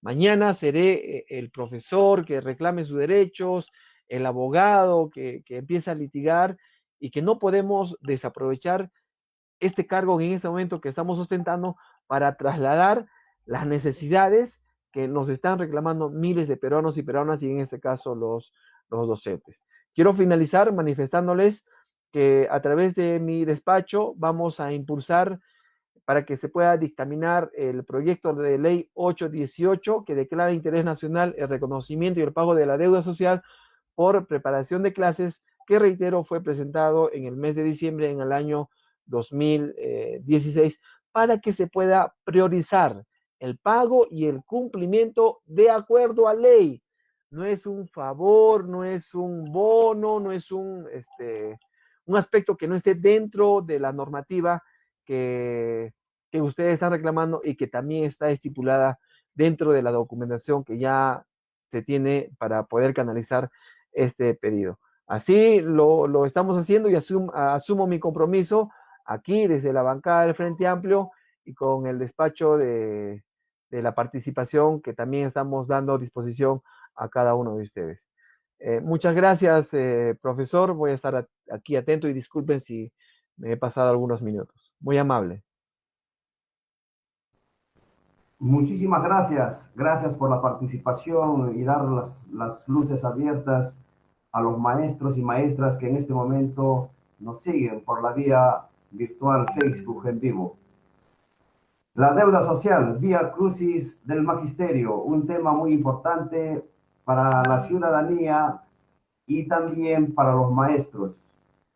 Speaker 8: Mañana seré el profesor que reclame sus derechos, el abogado que empieza a litigar, y que no podemos desaprovechar este cargo en este momento que estamos ostentando para trasladar las necesidades que nos están reclamando miles de peruanos y peruanas, y en este caso los docentes. Quiero finalizar manifestándoles que a través de mi despacho vamos a impulsar para que se pueda dictaminar el proyecto de ley 818 que declara de interés nacional el reconocimiento y el pago de la deuda social por preparación de clases, que reitero fue presentado en el mes de diciembre en el año 2016, para que se pueda priorizar el pago y el cumplimiento de acuerdo a ley. No es un favor, no es un bono, no es un aspecto que no esté dentro de la normativa que ustedes están reclamando y que también está estipulada dentro de la documentación que ya se tiene para poder canalizar este pedido. Así lo estamos haciendo, y asumo mi compromiso aquí desde la bancada del Frente Amplio y con el despacho de la participación que también estamos dando disposición a cada uno de ustedes. Muchas gracias, profesor. Voy a estar aquí atento, y disculpen si me he pasado algunos minutos. Muy amable.
Speaker 1: Muchísimas gracias. Gracias por la participación y dar las luces abiertas a los maestros y maestras que en este momento nos siguen por la vía virtual Facebook en vivo. La deuda social, vía crucis del magisterio, un tema muy importante para la ciudadanía y también para los maestros.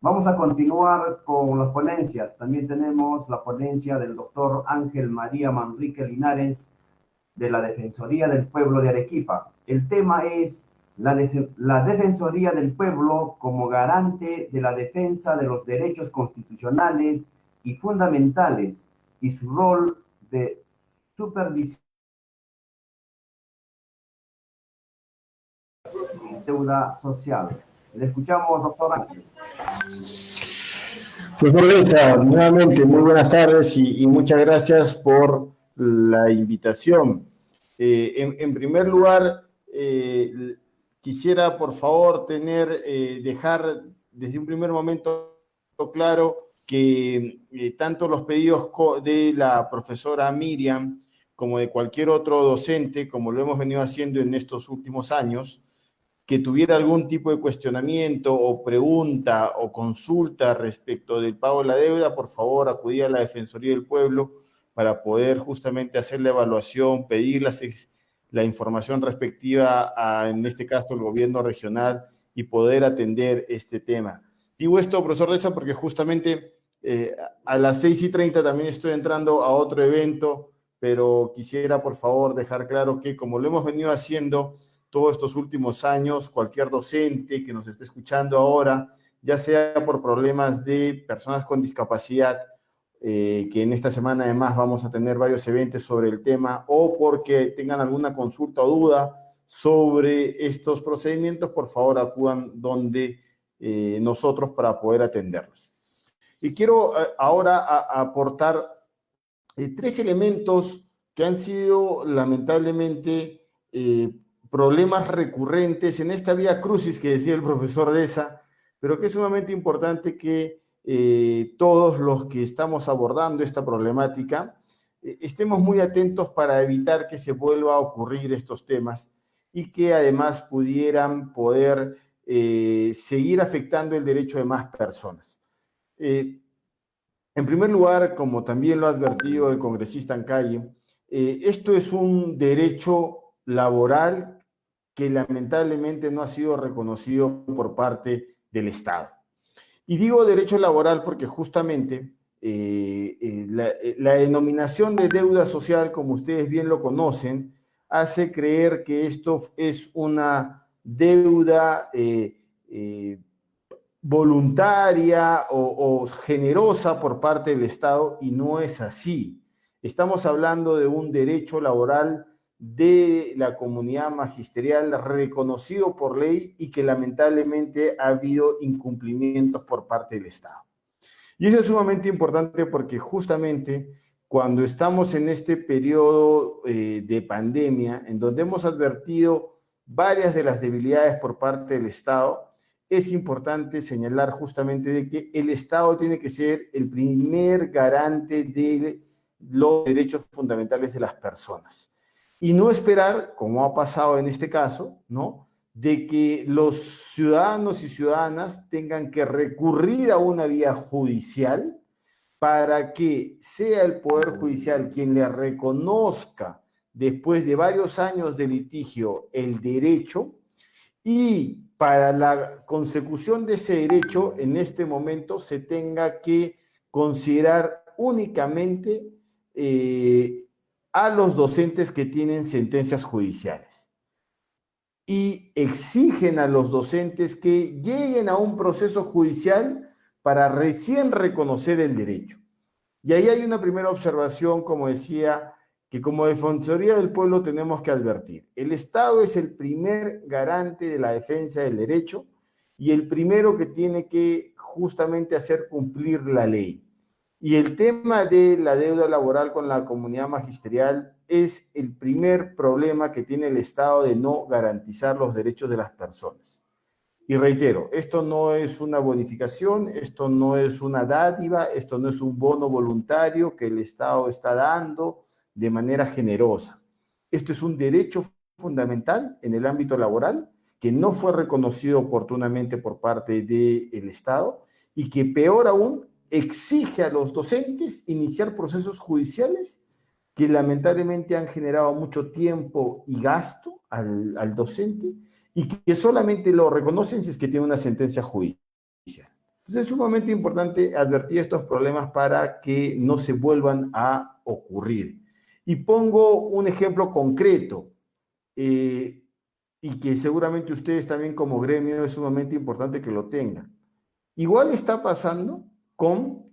Speaker 1: Vamos a continuar con las ponencias. También tenemos la ponencia del doctor Ángel María Manrique Linares de la Defensoría del Pueblo de Arequipa. El tema es la Defensoría del Pueblo como garante de la defensa de los derechos constitucionales y fundamentales y su rol de supervisión de deuda social. Le escuchamos, doctor Ángel.
Speaker 5: Profesor Deza, nuevamente, muy buenas tardes y muchas gracias por la invitación. En primer lugar, quisiera, por favor, dejar desde un primer momento claro que tanto los pedidos de la profesora Miriam como de cualquier otro docente, como lo hemos venido haciendo en estos últimos años, que tuviera algún tipo de cuestionamiento o pregunta o consulta respecto del pago de la deuda, por favor, acudir a la Defensoría del Pueblo para poder justamente hacer la evaluación, pedir la información respectiva a, en este caso, el gobierno regional, y poder atender este tema. Digo esto, profesor Deza, porque justamente a las 6:30 también estoy entrando a otro evento, pero quisiera, por favor, dejar claro que, como lo hemos venido haciendo todos estos últimos años, cualquier docente que nos esté escuchando ahora, ya sea por problemas de personas con discapacidad, que en esta semana además vamos a tener varios eventos sobre el tema, o porque tengan alguna consulta o duda sobre estos procedimientos, por favor acudan donde nosotros para poder atenderlos. Y quiero ahora aportar 3 elementos que han sido lamentablemente problemas recurrentes en esta vía crucis que decía el profesor Deza, pero que es sumamente importante que todos los que estamos abordando esta problemática estemos muy atentos para evitar que se vuelva a ocurrir estos temas y que además pudieran seguir afectando el derecho de más personas. En primer lugar, como también lo ha advertido el congresista Ancalle, esto es un derecho laboral que lamentablemente no ha sido reconocido por parte del Estado. Y digo derecho laboral porque justamente la denominación de deuda social, como ustedes bien lo conocen, hace creer que esto es una deuda voluntaria o generosa por parte del Estado, y no es así. Estamos hablando de un derecho laboral de la comunidad magisterial reconocido por ley y que lamentablemente ha habido incumplimientos por parte del Estado. Y eso es sumamente importante porque justamente cuando estamos en este periodo de pandemia, en donde hemos advertido varias de las debilidades por parte del Estado, es importante señalar justamente de que el Estado tiene que ser el primer garante de los derechos fundamentales de las personas. Y no esperar, como ha pasado en este caso, ¿no?, de que los ciudadanos y ciudadanas tengan que recurrir a una vía judicial para que sea el Poder Judicial quien le reconozca, después de varios años de litigio, el derecho, y para la consecución de ese derecho, en este momento, se tenga que considerar únicamente a los docentes que tienen sentencias judiciales. Y exigen a los docentes que lleguen a un proceso judicial para recién reconocer el derecho. Y ahí hay una primera observación, como decía, que como Defensoría del Pueblo tenemos que advertir. El Estado es el primer garante de la defensa del derecho y el primero que tiene que justamente hacer cumplir la ley. Y el tema de la deuda laboral con la comunidad magisterial es el primer problema que tiene el Estado de no garantizar los derechos de las personas. Y reitero, esto no es una bonificación, esto no es una dádiva, esto no es un bono voluntario que el Estado está dando de manera generosa. Esto es un derecho fundamental en el ámbito laboral que no fue reconocido oportunamente por parte del Estado y que, peor aún, exige a los docentes iniciar procesos judiciales que lamentablemente han generado mucho tiempo y gasto al docente y que solamente lo reconocen si es que tiene una sentencia judicial. Entonces es sumamente importante advertir estos problemas para que no se vuelvan a ocurrir. Y pongo un ejemplo concreto y que seguramente ustedes también como gremio es sumamente importante que lo tengan. Igual está pasando con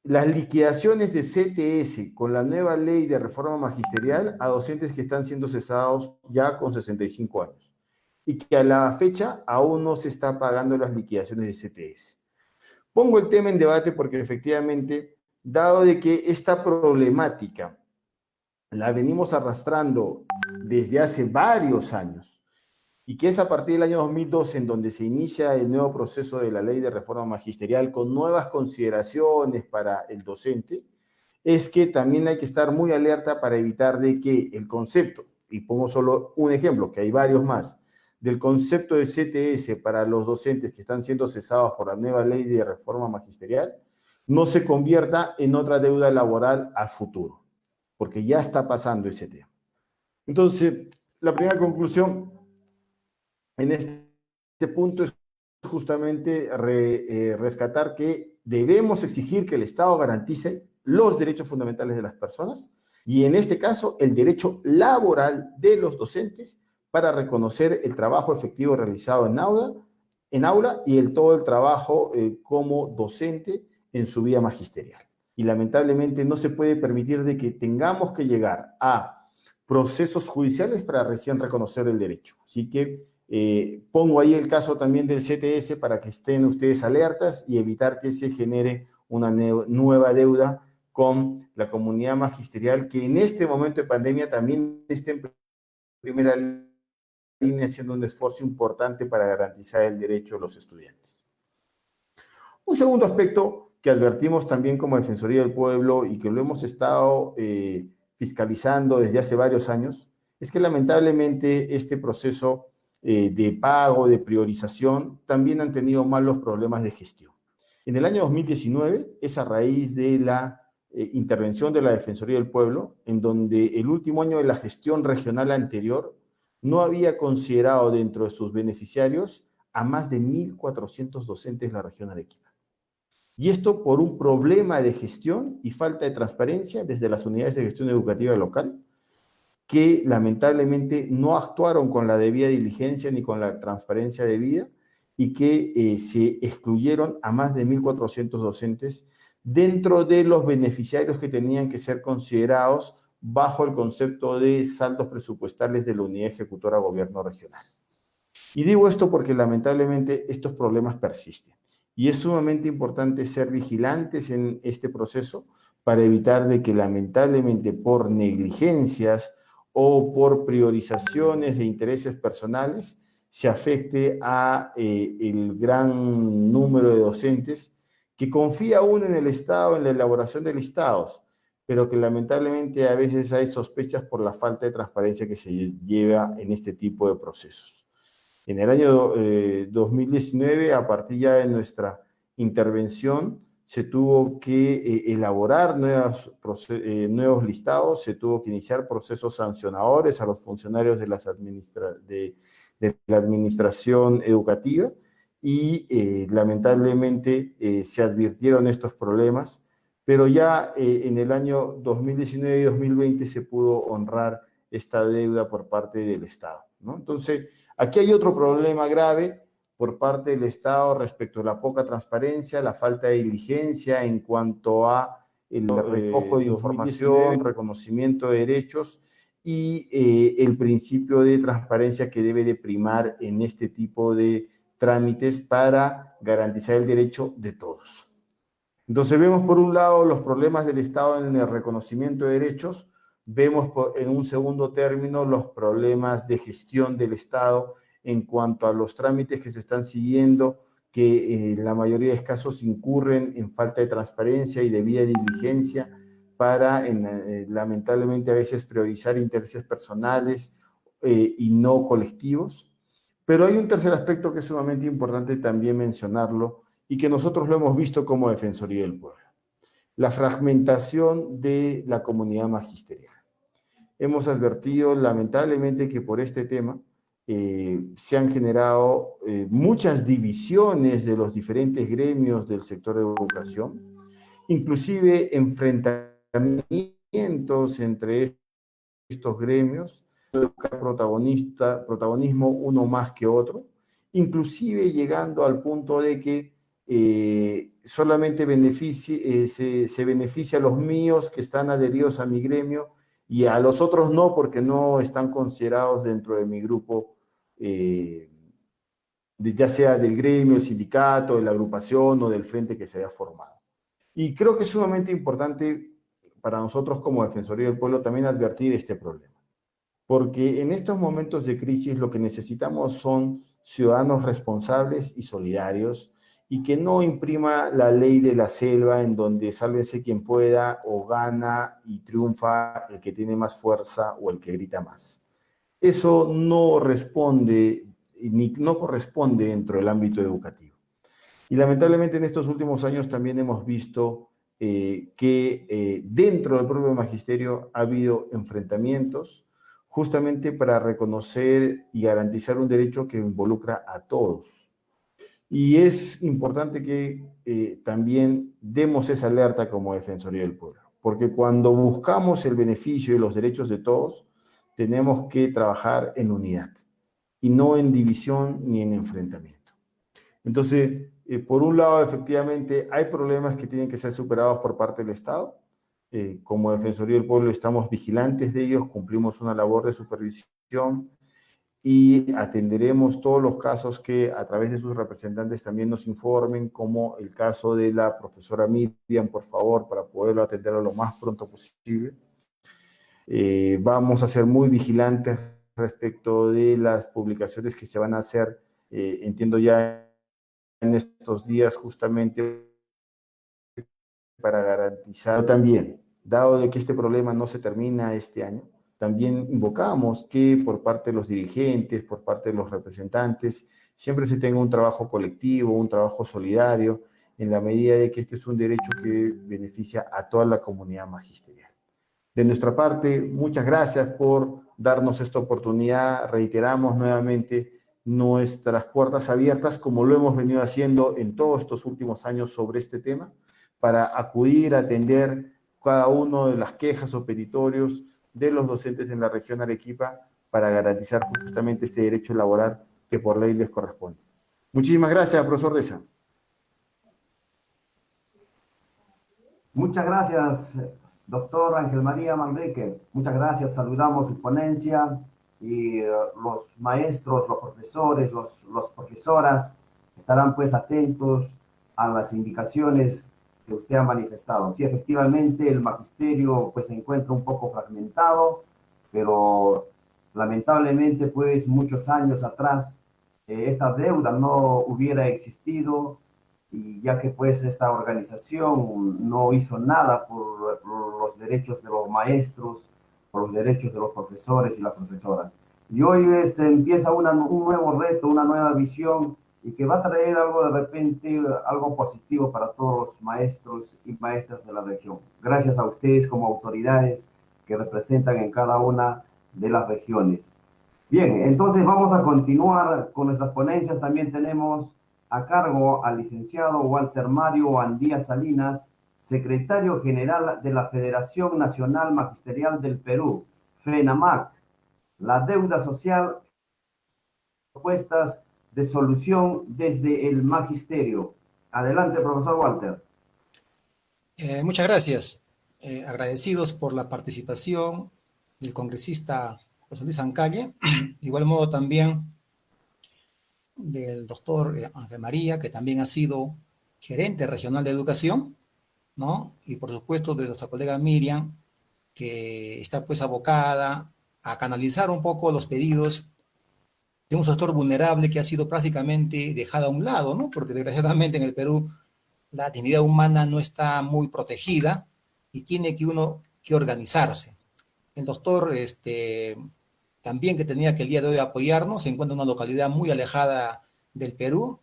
Speaker 5: las liquidaciones de CTS, con la nueva ley de reforma magisterial a docentes que están siendo cesados ya con 65 años y que a la fecha aún no se está pagando las liquidaciones de CTS. Pongo el tema en debate porque efectivamente, dado de que esta problemática la venimos arrastrando desde hace varios años, y que es a partir del año 2012 en donde se inicia el nuevo proceso de la ley de reforma magisterial con nuevas consideraciones para el docente, es que también hay que estar muy alerta para evitar de que el concepto, y pongo solo un ejemplo, que hay varios más, del concepto de CTS para los docentes que están siendo cesados por la nueva ley de reforma magisterial, no se convierta en otra deuda laboral a futuro, porque ya está pasando ese tema. Entonces, la primera conclusión en este punto es justamente rescatar que debemos exigir que el Estado garantice los derechos fundamentales de las personas y en este caso el derecho laboral de los docentes para reconocer el trabajo efectivo realizado en aula y todo el trabajo como docente en su vida magisterial. Y lamentablemente no se puede permitir de que tengamos que llegar a procesos judiciales para recién reconocer el derecho. Así que pongo ahí el caso también del CTS para que estén ustedes alertas y evitar que se genere una nueva deuda con la comunidad magisterial que en este momento de pandemia también esté en primera línea haciendo un esfuerzo importante para garantizar el derecho de los estudiantes. Un segundo aspecto que advertimos también como Defensoría del Pueblo y que lo hemos estado fiscalizando desde hace varios años es que lamentablemente este proceso de pago, de priorización, también han tenido malos problemas de gestión. En el año 2019 es a raíz de la intervención de la Defensoría del Pueblo, en donde el último año de la gestión regional anterior no había considerado dentro de sus beneficiarios a más de 1.400 docentes de la región Arequipa. Y esto por un problema de gestión y falta de transparencia desde las unidades de gestión educativa local, que lamentablemente no actuaron con la debida diligencia ni con la transparencia debida y que se excluyeron a más de 1.400 docentes dentro de los beneficiarios que tenían que ser considerados bajo el concepto de saldos presupuestales de la unidad ejecutora gobierno regional. Y digo esto porque lamentablemente estos problemas persisten. Y es sumamente importante ser vigilantes en este proceso para evitar de que lamentablemente por negligencias o por priorizaciones de intereses personales se afecte a el gran número de docentes que confía aún en el Estado, en la elaboración de listados, pero que lamentablemente a veces hay sospechas por la falta de transparencia que se lleva en este tipo de procesos. En el año 2019, a partir ya de nuestra intervención, se tuvo que elaborar nuevos listados, se tuvo que iniciar procesos sancionadores a los funcionarios de la administración educativa y lamentablemente se advirtieron estos problemas, pero ya en el año 2019 y 2020 se pudo honrar esta deuda por parte del Estado, ¿no? Entonces, aquí hay otro problema grave por parte del Estado respecto a la poca transparencia, la falta de diligencia en cuanto a el recojo de información, reconocimiento de derechos y el principio de transparencia que debe de primar en este tipo de trámites para garantizar el derecho de todos. Entonces vemos por un lado los problemas del Estado en el reconocimiento de derechos, vemos en un segundo término los problemas de gestión del Estado en cuanto a los trámites que se están siguiendo, que en la mayoría de casos incurren en falta de transparencia y debida diligencia para, lamentablemente, a veces priorizar intereses personales y no colectivos. Pero hay un tercer aspecto que es sumamente importante también mencionarlo y que nosotros lo hemos visto como Defensoría del Pueblo: la fragmentación de la comunidad magisterial. Hemos advertido lamentablemente que por este tema se han generado muchas divisiones de los diferentes gremios del sector de educación, inclusive enfrentamientos entre estos gremios, protagonismo uno más que otro, inclusive llegando al punto de que solamente se beneficia a los míos que están adheridos a mi gremio y a los otros no, porque no están considerados dentro de mi grupo, ya sea del gremio, el sindicato, de la agrupación o del frente que se haya formado. Y creo que es sumamente importante para nosotros como Defensoría del Pueblo también advertir este problema, porque en estos momentos de crisis lo que necesitamos son ciudadanos responsables y solidarios, y que no imprima la ley de la selva en donde sálvese quien pueda o gana y triunfa el que tiene más fuerza o el que grita más. Eso no responde ni no corresponde dentro del ámbito educativo. Y lamentablemente en estos últimos años también hemos visto que dentro del propio magisterio ha habido enfrentamientos justamente para reconocer y garantizar un derecho que involucra a todos. Y es importante que también demos esa alerta como Defensoría del Pueblo, porque cuando buscamos el beneficio y los derechos de todos, tenemos que trabajar en unidad y no en división ni en enfrentamiento. Entonces, por un lado, efectivamente, hay problemas que tienen que ser superados por parte del Estado. Como Defensoría del Pueblo estamos vigilantes de ellos, cumplimos una labor de supervisión y atenderemos todos los casos que a través de sus representantes también nos informen, como el caso de la profesora Miriam, por favor, para poderlo atender lo más pronto posible. Vamos a ser muy vigilantes respecto de las publicaciones que se van a hacer, entiendo ya en estos días, justamente para garantizar también, dado de que este problema no se termina este año, también invocamos que por parte de los dirigentes, por parte de los representantes, siempre se tenga un trabajo colectivo, un trabajo solidario, en la medida de que este es un derecho que beneficia a toda la comunidad magisterial. De nuestra parte, muchas gracias por darnos esta oportunidad. Reiteramos nuevamente nuestras puertas abiertas, como lo hemos venido haciendo en todos estos últimos años sobre este tema, para acudir a atender cada una de las quejas o petitorios de los docentes en la región Arequipa para garantizar justamente este derecho laboral que por ley les corresponde. Muchísimas gracias, profesor Deza.
Speaker 1: Muchas gracias, doctor Ángel María Manrique. Muchas gracias. Saludamos su ponencia y los maestros, los profesores, los profesoras estarán pues atentos a las indicaciones que usted ha manifestado. Sí, efectivamente, el magisterio pues se encuentra un poco fragmentado, pero lamentablemente pues muchos años atrás esta deuda no hubiera existido, y ya que pues esta organización no hizo nada por los derechos de los maestros, por los derechos de los profesores y las profesoras. Y hoy empieza un nuevo reto, una nueva visión, y que va a traer algo de repente, algo positivo para todos los maestros y maestras de la región. Gracias a ustedes como autoridades que representan en cada una de las regiones. Bien, entonces vamos a continuar con nuestras ponencias. También tenemos a cargo al licenciado Walter Mario Andía Salinas, secretario general de la Federación Nacional Magisterial del Perú, FENAMAC. La deuda social, propuestas de solución desde el magisterio. Adelante, profesor Walter.
Speaker 6: Muchas gracias. Agradecidos por la participación del congresista José Luis Ancalle, de igual modo también del doctor Ángel María, que también ha sido gerente regional de educación, ¿no? Y por supuesto de nuestra colega Miriam, que está pues abocada a canalizar un poco los pedidos de un sector vulnerable que ha sido prácticamente dejado a un lado, ¿no? Porque desgraciadamente en el Perú la dignidad humana no está muy protegida y tiene que uno que organizarse. El doctor, también que tenía que el día de hoy apoyarnos, se encuentra en una localidad muy alejada del Perú.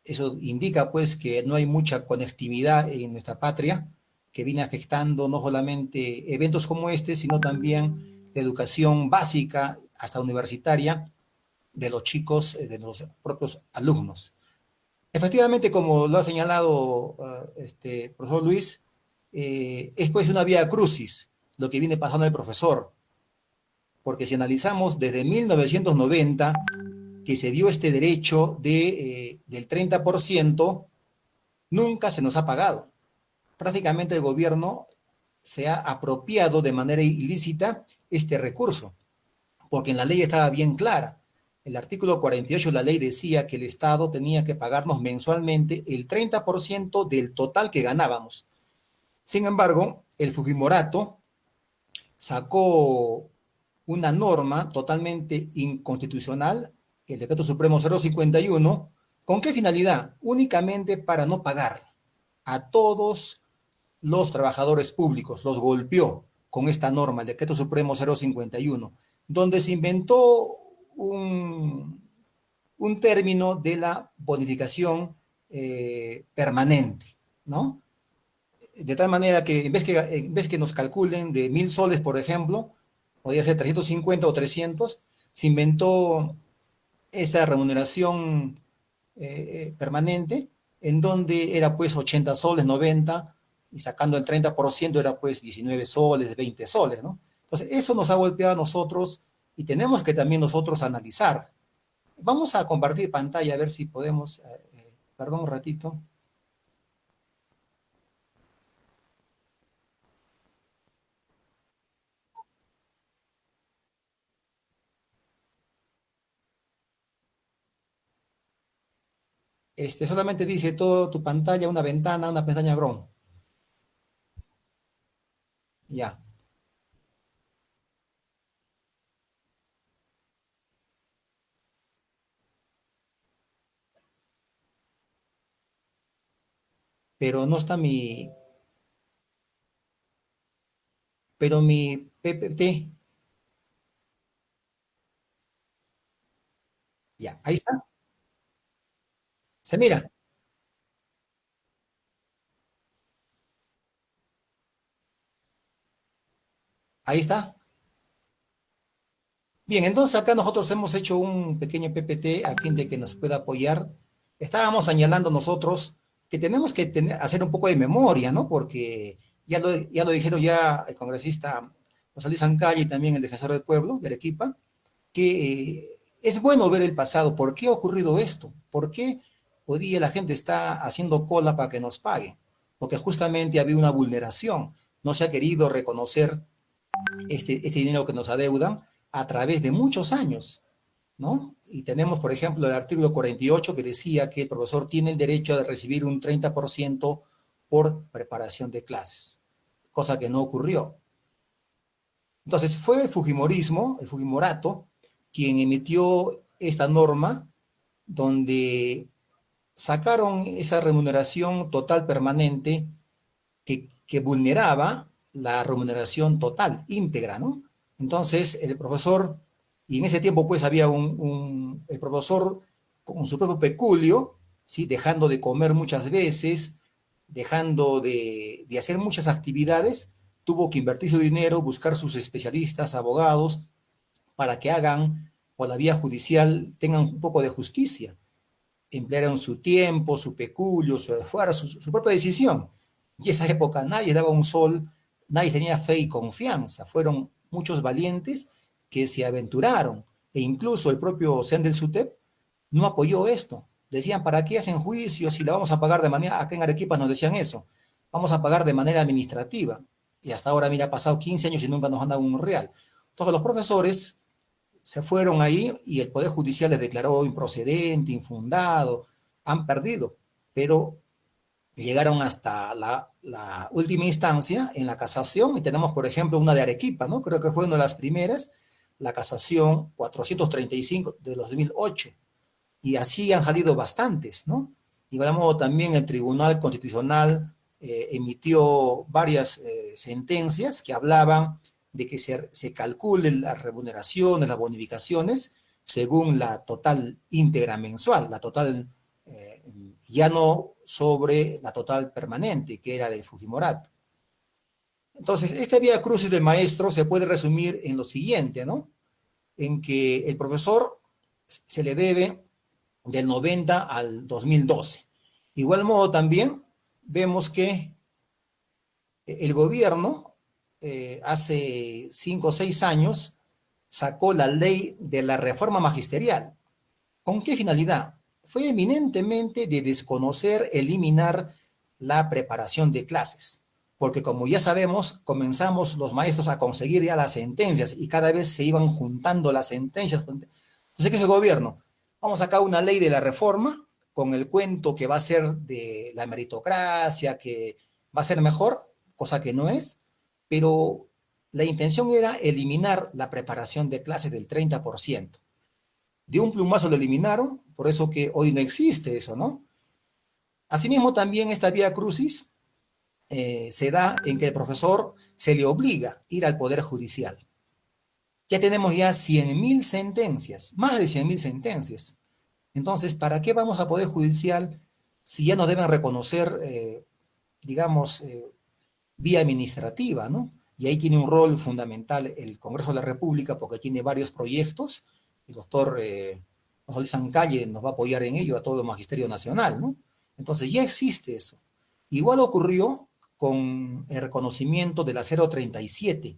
Speaker 6: Eso indica pues que no hay mucha conectividad en nuestra patria, que viene afectando no solamente eventos como este, sino también la educación básica hasta universitaria de los chicos, de los propios alumnos. Efectivamente, como lo ha señalado profesor Luis, es pues una vía crucis lo que viene pasando el profesor, porque si analizamos desde 1990 que se dio este derecho del 30%, nunca se nos ha pagado. Prácticamente el gobierno se ha apropiado de manera ilícita este recurso, porque en la ley estaba bien clara. El artículo 48 de la ley decía que el Estado tenía que pagarnos mensualmente el 30% del total que ganábamos. Sin embargo, el Fujimorato sacó una norma totalmente inconstitucional, el Decreto Supremo 051, ¿con qué finalidad? Únicamente para no pagar a todos los trabajadores públicos, los golpeó con esta norma, el Decreto Supremo 051, donde se inventó un término de la bonificación permanente, ¿no? De tal manera que en vez que nos calculen de 1.000 soles, por ejemplo, podría ser 350 o 300, se inventó esa remuneración permanente, en donde era pues 80 soles, 90, y sacando el 30% era pues 19 soles, 20 soles, ¿no? Entonces, eso nos ha golpeado a nosotros y tenemos que también nosotros analizar. Vamos a compartir pantalla a ver si podemos, perdón un ratito. Solamente dice todo tu pantalla, una ventana, una pestaña Chrome. Ya. Pero no está mi PPT. Ya, ahí está. Se mira. Ahí está. Bien, entonces acá nosotros hemos hecho un pequeño PPT a fin de que nos pueda apoyar. Estábamos señalando nosotros que tenemos que hacer un poco de memoria, ¿no? Porque ya lo dijeron ya el congresista José Luis Ancalle y también el defensor del pueblo de Arequipa, que es bueno ver el pasado. ¿Por qué ha ocurrido esto? ¿Por qué hoy día la gente está haciendo cola para que nos pague? Porque justamente había una vulneración. No se ha querido reconocer este dinero que nos adeudan a través de muchos años, ¿no? Y tenemos, por ejemplo, el artículo 48 que decía que el profesor tiene el derecho de recibir un 30% por preparación de clases, cosa que no ocurrió. Entonces fue el Fujimorismo, el Fujimorato, quien emitió esta norma donde sacaron esa remuneración total permanente que vulneraba la remuneración total, íntegra, ¿no? Entonces el profesor, y en ese tiempo pues había el profesor con su propio peculio, ¿sí? Dejando de comer muchas veces, dejando de hacer muchas actividades, tuvo que invertir su dinero, buscar sus especialistas, abogados, para que hagan, por la vía judicial, tengan un poco de justicia. Emplearon su tiempo, su peculio, su esfuerzo, su propia decisión. Y esa época nadie daba un sol, nadie tenía fe y confianza. Fueron muchos valientes que se aventuraron. E incluso el propio CEN del SUTEP no apoyó esto. Decían, ¿para qué hacen juicios si la vamos a pagar de manera, acá en Arequipa nos decían eso, vamos a pagar de manera administrativa? Y hasta ahora, mira, ha pasado 15 años y nunca nos han dado un real. Entonces los profesores se fueron ahí y el Poder Judicial les declaró improcedente, infundado, han perdido, pero llegaron hasta la última instancia en la casación y tenemos, por ejemplo, una de Arequipa, ¿no? Creo que fue una de las primeras, la casación 435 de 2008. Y así han salido bastantes, ¿no? Igual modo también el Tribunal Constitucional emitió varias sentencias que hablaban de que se calculen las remuneraciones, las bonificaciones, según la total íntegra mensual, la total, ya no sobre la total permanente, que era del Fujimorato. Entonces, este vía crucis del maestro se puede resumir en lo siguiente, ¿no? En que el profesor se le debe del 90 al 2012. Igual modo también vemos que el gobierno hace 5 o 6 años sacó la ley de la reforma magisterial. ¿Con qué finalidad? Fue eminentemente de desconocer, eliminar la preparación de clases. Porque como ya sabemos, comenzamos los maestros a conseguir ya las sentencias y cada vez se iban juntando las sentencias. Entonces, ¿qué es el gobierno? Vamos a sacar una ley de la reforma con el cuento que va a ser de la meritocracia, que va a ser mejor, cosa que no es, pero la intención era eliminar la preparación de clases del 30%. De un plumazo lo eliminaron, por eso que hoy no existe eso, ¿no? Asimismo, también esta vía crucis se da en que el profesor se le obliga a ir al Poder Judicial. Ya tenemos ya 100.000 sentencias, más de 100.000 sentencias. Entonces, ¿para qué vamos a Poder Judicial si ya nos deben reconocer, digamos, vía administrativa, ¿no? Y ahí tiene un rol fundamental el Congreso de la República porque tiene varios proyectos. El doctor José Luis Ancalle nos va a apoyar en ello a todo el Magisterio Nacional, ¿no? Entonces ya existe eso. Igual ocurrió con el reconocimiento de la 037,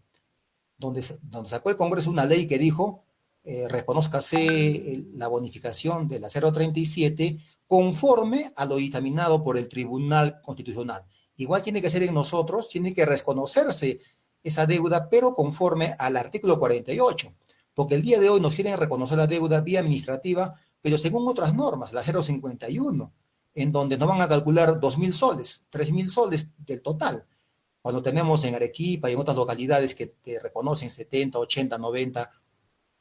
Speaker 6: donde sacó el Congreso una ley que dijo, reconózcase la bonificación de la 037 conforme a lo dictaminado por el Tribunal Constitucional. Igual tiene que ser en nosotros, tiene que reconocerse esa deuda, pero conforme al artículo 48, porque el día de hoy nos quieren reconocer la deuda vía administrativa, pero según otras normas, la 051, en donde nos van a calcular 2.000 soles, 3.000 soles del total, cuando tenemos en Arequipa y en otras localidades que te reconocen 70, 80, 90,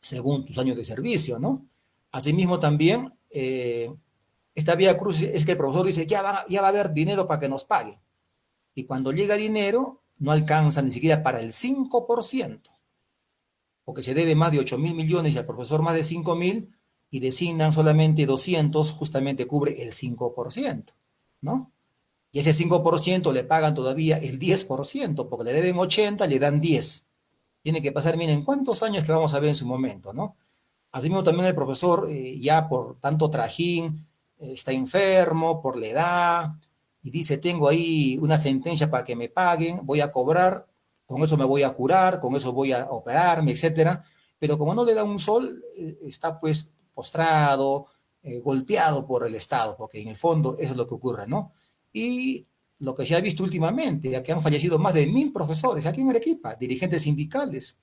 Speaker 6: según tus años de servicio, ¿no? Asimismo también, esta vía cruz es que el profesor dice, ya va a haber dinero para que nos pague. Y cuando llega dinero, no alcanza ni siquiera para el 5%, porque se debe más de 8.000 millones y al profesor más de 5.000, y designan solamente 200, justamente cubre el 5%, ¿no? Y ese 5% le pagan todavía el 10%, porque le deben 80, le dan 10. Tiene que pasar, miren, cuántos años que vamos a ver en su momento, ¿no? Asimismo también el profesor, ya por tanto trajín, está enfermo por la edad, y dice, tengo ahí una sentencia para que me paguen, voy a cobrar, con eso me voy a curar, con eso voy a operarme, etcétera. Pero como no le da un sol, está pues postrado, golpeado por el Estado, porque en el fondo eso es lo que ocurre, ¿no? Y lo que se ha visto últimamente, ya que han fallecido más de 1000 profesores aquí en Arequipa, dirigentes sindicales,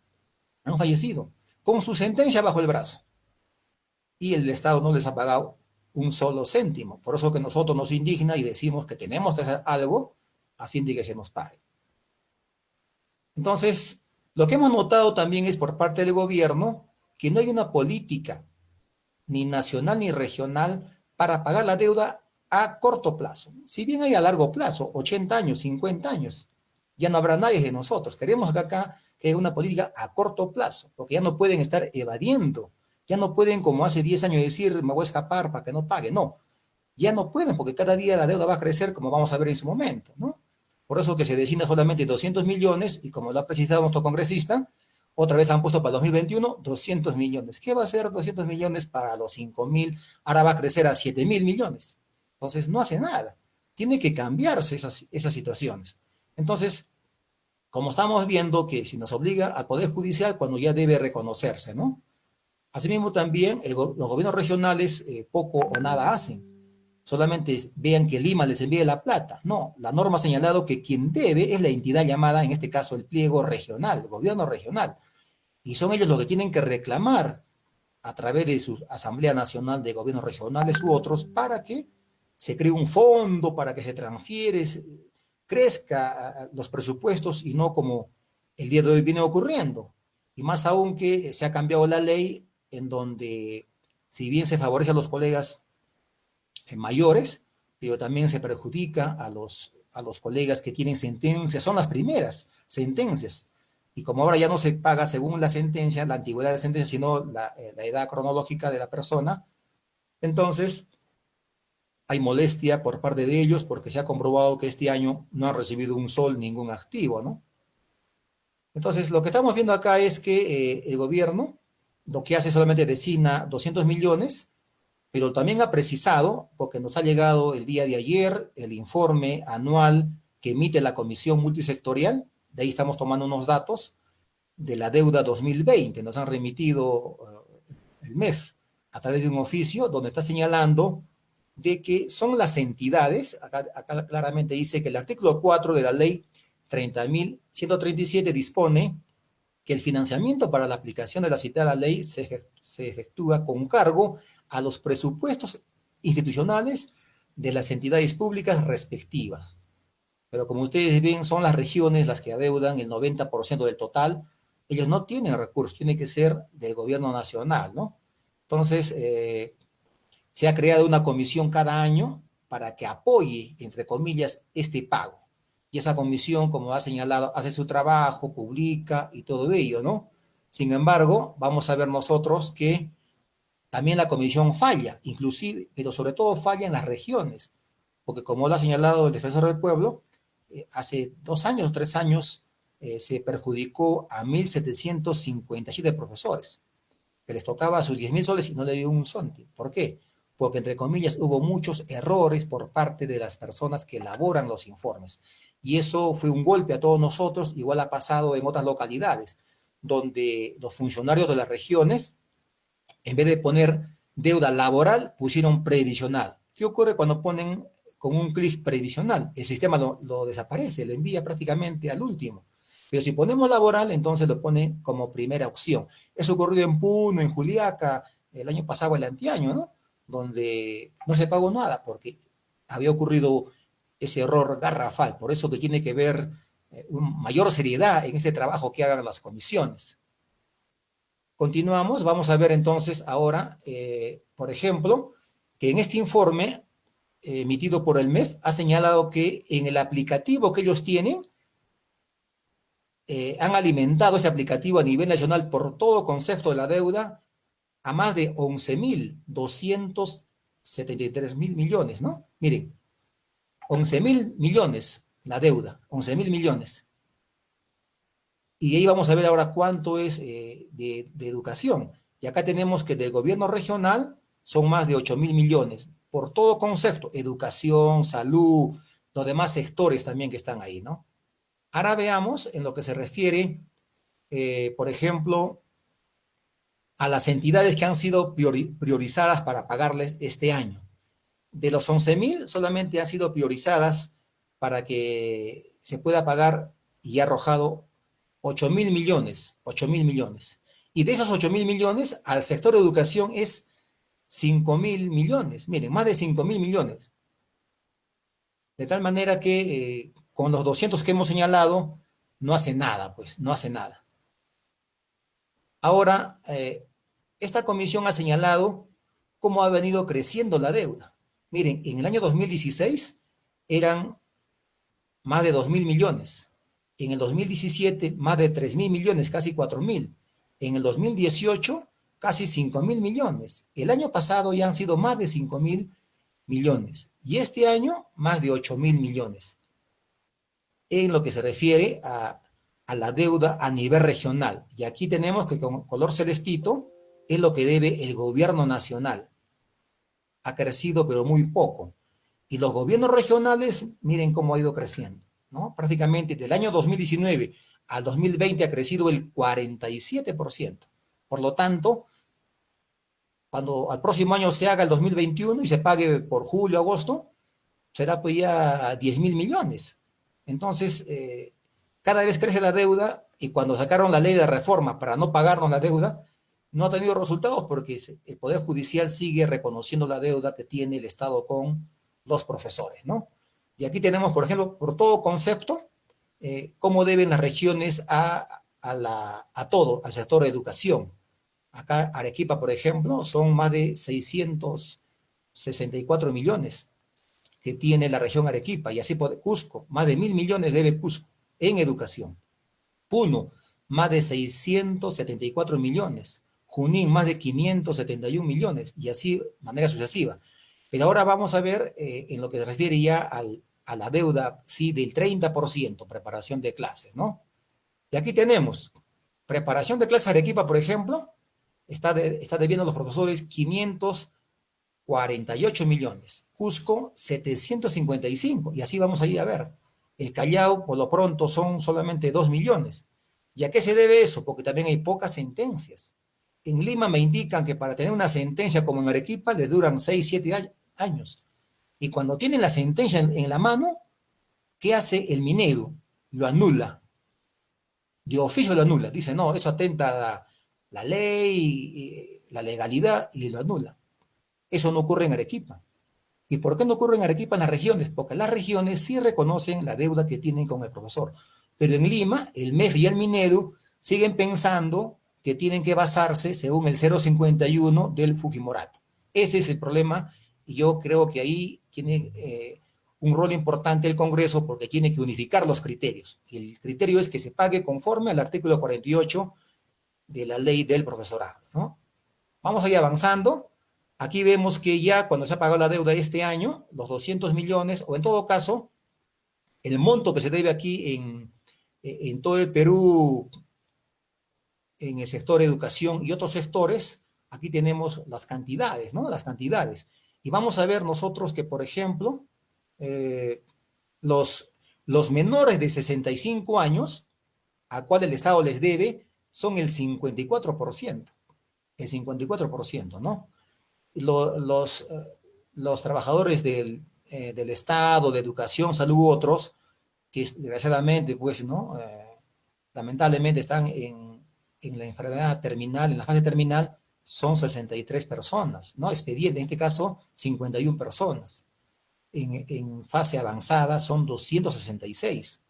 Speaker 6: han fallecido, con su sentencia bajo el brazo. Y el Estado no les ha pagado un solo céntimo. Por eso que nosotros nos indigna y decimos que tenemos que hacer algo a fin de que se nos pague. Entonces, lo que hemos notado también es por parte del gobierno que no hay una política ni nacional ni regional para pagar la deuda a corto plazo. Si bien hay a largo plazo, 80 años, 50 años, ya no habrá nadie de nosotros. Queremos acá que haya una política a corto plazo, porque ya no pueden estar evadiendo, ya no pueden como hace 10 años decir me voy a escapar para que no pague. No, ya no pueden porque cada día la deuda va a crecer como vamos a ver en su momento, ¿no? Por eso que se destina solamente 200 millones y como lo ha precisado nuestro congresista, otra vez han puesto para 2021 200 millones. ¿Qué va a ser 200 millones para los 5.000? Ahora va a crecer a 7.000 millones. Entonces no hace nada. Tiene que cambiarse esas situaciones. Entonces, como estamos viendo que si nos obliga al Poder Judicial cuando ya debe reconocerse, ¿no? Asimismo también los gobiernos regionales poco o nada hacen. Solamente vean que Lima les envíe la plata. No, la norma ha señalado que quien debe es la entidad llamada, en este caso, el pliego regional, el gobierno regional. Y son ellos los que tienen que reclamar a través de su Asamblea Nacional de Gobiernos Regionales u otros para que se cree un fondo, para que se transfiere, crezca los presupuestos y no como el día de hoy viene ocurriendo. Y más aún que se ha cambiado la ley en donde, si bien se favorece a los colegas mayores, pero también se perjudica a los colegas que tienen sentencias, son las primeras sentencias. Y como ahora ya no se paga según la sentencia, la antigüedad de la sentencia, sino la edad cronológica de la persona, entonces hay molestia por parte de ellos porque se ha comprobado que este año no han recibido un sol ningún activo, ¿no? Entonces, lo que estamos viendo acá es que el gobierno lo que hace solamente destina 200 millones, pero también ha precisado, porque nos ha llegado el día de ayer el informe anual que emite la Comisión Multisectorial, de ahí estamos tomando unos datos de la deuda 2020, nos han remitido el MEF a través de un oficio donde está señalando de que son las entidades, acá claramente dice que el artículo 4 de la ley 30.137 dispone que el financiamiento para la aplicación de la citada ley se efectúa con cargo a los presupuestos institucionales de las entidades públicas respectivas. Pero como ustedes ven, son las regiones las que adeudan el 90% del total. Ellos no tienen recursos, tiene que ser del gobierno nacional, ¿no? Entonces, se ha creado una comisión cada año para que apoye, entre comillas, este pago. Y esa comisión, como ha señalado, hace su trabajo, publica y todo ello, ¿no? Sin embargo, vamos a ver nosotros que también la comisión falla, inclusive, pero sobre todo falla en las regiones, porque como lo ha señalado el defensor del pueblo, hace 2 años, 3 años, se perjudicó a 1.757 profesores, que les tocaba sus 10.000 soles y no le dio un céntimo. ¿Por qué? Porque, entre comillas, hubo muchos errores por parte de las personas que elaboran los informes. Y eso fue un golpe a todos nosotros, igual ha pasado en otras localidades, donde los funcionarios de las regiones, en vez de poner deuda laboral, pusieron previsional. ¿Qué ocurre cuando ponen con un clic previsional? El sistema lo desaparece, lo envía prácticamente al último. Pero si ponemos laboral, entonces lo pone como primera opción. Eso ocurrió en Puno, en Juliaca, el año pasado, el anteaño, ¿no? Donde no se pagó nada porque había ocurrido ese error garrafal. Por eso que tiene que haber mayor seriedad en este trabajo que hagan las comisiones. Continuamos, vamos a ver entonces ahora, por ejemplo, que en este informe emitido por el MEF ha señalado que en el aplicativo que ellos tienen, han alimentado ese aplicativo a nivel nacional por todo concepto de la deuda a más de 11.273 millones, ¿no? Miren, 11.000 millones la deuda, 11.000 millones. Y ahí vamos a ver ahora cuánto es de educación. Y acá tenemos que del gobierno regional son más de 8.000 millones, por todo concepto, educación, salud, los demás sectores también que están ahí, ¿no? Ahora veamos en lo que se refiere, por ejemplo, a las entidades que han sido priorizadas para pagarles este año. De los 11.000 solamente han sido priorizadas para que se pueda pagar y ha arrojado 8.000 millones, 8.000 millones. Y de esos 8.000 millones, al sector de educación es 5.000 millones. Miren, más de 5.000 millones. De tal manera que con los 200 que hemos señalado, no hace nada, pues, no hace nada. Ahora, esta comisión ha señalado cómo ha venido creciendo la deuda. Miren, en el año 2016 eran más de 2.000 millones. En el 2017, más de 3.000 millones, casi 4.000. En el 2018, casi 5.000 millones. El año pasado ya han sido más de 5.000 millones. Y este año, más de 8.000 millones. En lo que se refiere a la deuda a nivel regional. Y aquí tenemos que con color celestito es lo que debe el gobierno nacional. Ha crecido, pero muy poco. Y los gobiernos regionales, miren cómo ha ido creciendo, ¿no? Prácticamente del año 2019 al 2020 ha crecido el 47%. Por lo tanto, cuando al próximo año se haga el 2021 y se pague por julio, agosto, será pues ya 10.000 millones. Entonces, cada vez crece la deuda y cuando sacaron la ley de reforma para no pagarnos la deuda, no ha tenido resultados porque el Poder Judicial sigue reconociendo la deuda que tiene el Estado con los profesores, ¿no? Y aquí tenemos, por ejemplo, por todo concepto, cómo deben las regiones a todo, al sector de educación. Acá Arequipa, por ejemplo, son más de 664 millones que tiene la región Arequipa, y así por Cusco, más de 1.000 millones debe Cusco en educación. Puno, más de 674 millones. Junín, más de 571 millones, y así de manera sucesiva. Pero ahora vamos a ver en lo que se refiere ya a la deuda, sí, del 30%, preparación de clases, ¿no? Y aquí tenemos, preparación de clases Arequipa, por ejemplo, está debiendo a los profesores 548 millones. Cusco, 755, y así vamos a ir a ver. El Callao, por lo pronto, son solamente 2 millones. ¿Y a qué se debe eso? Porque también hay pocas sentencias. En Lima me indican que para tener una sentencia como en Arequipa les duran 6, 7 años. Y cuando tienen la sentencia en la mano, ¿qué hace el Minedu? Lo anula. De oficio lo anula. Dice, no, eso atenta a la ley, la legalidad, y lo anula. Eso no ocurre en Arequipa. ¿Y por qué no ocurre en Arequipa en las regiones? Porque las regiones sí reconocen la deuda que tienen con el profesor. Pero en Lima, el MEF y el Minedu siguen pensando que tienen que basarse según el 051 del Fujimorato. Ese es el problema, y yo creo que ahí tiene un rol importante el Congreso, porque tiene que unificar los criterios. Y el criterio es que se pague conforme al artículo 48 de la ley del profesorado, ¿no? Vamos a ir avanzando. Aquí vemos que ya cuando se ha pagado la deuda este año, los 200 millones, o en todo caso, el monto que se debe aquí en todo el Perú, en el sector educación y otros sectores, aquí tenemos las cantidades, ¿no? Las cantidades. Y vamos a ver nosotros que, por ejemplo, los menores de 65 años, a cual el Estado les debe, son el 54%. El 54%, ¿no? Los trabajadores del Estado, de educación, salud, otros, que desgraciadamente, pues, ¿no? Lamentablemente están en la enfermedad terminal, en la fase terminal, son 63 personas, ¿no? Expediente, en este caso, 51 personas. En fase avanzada son 266.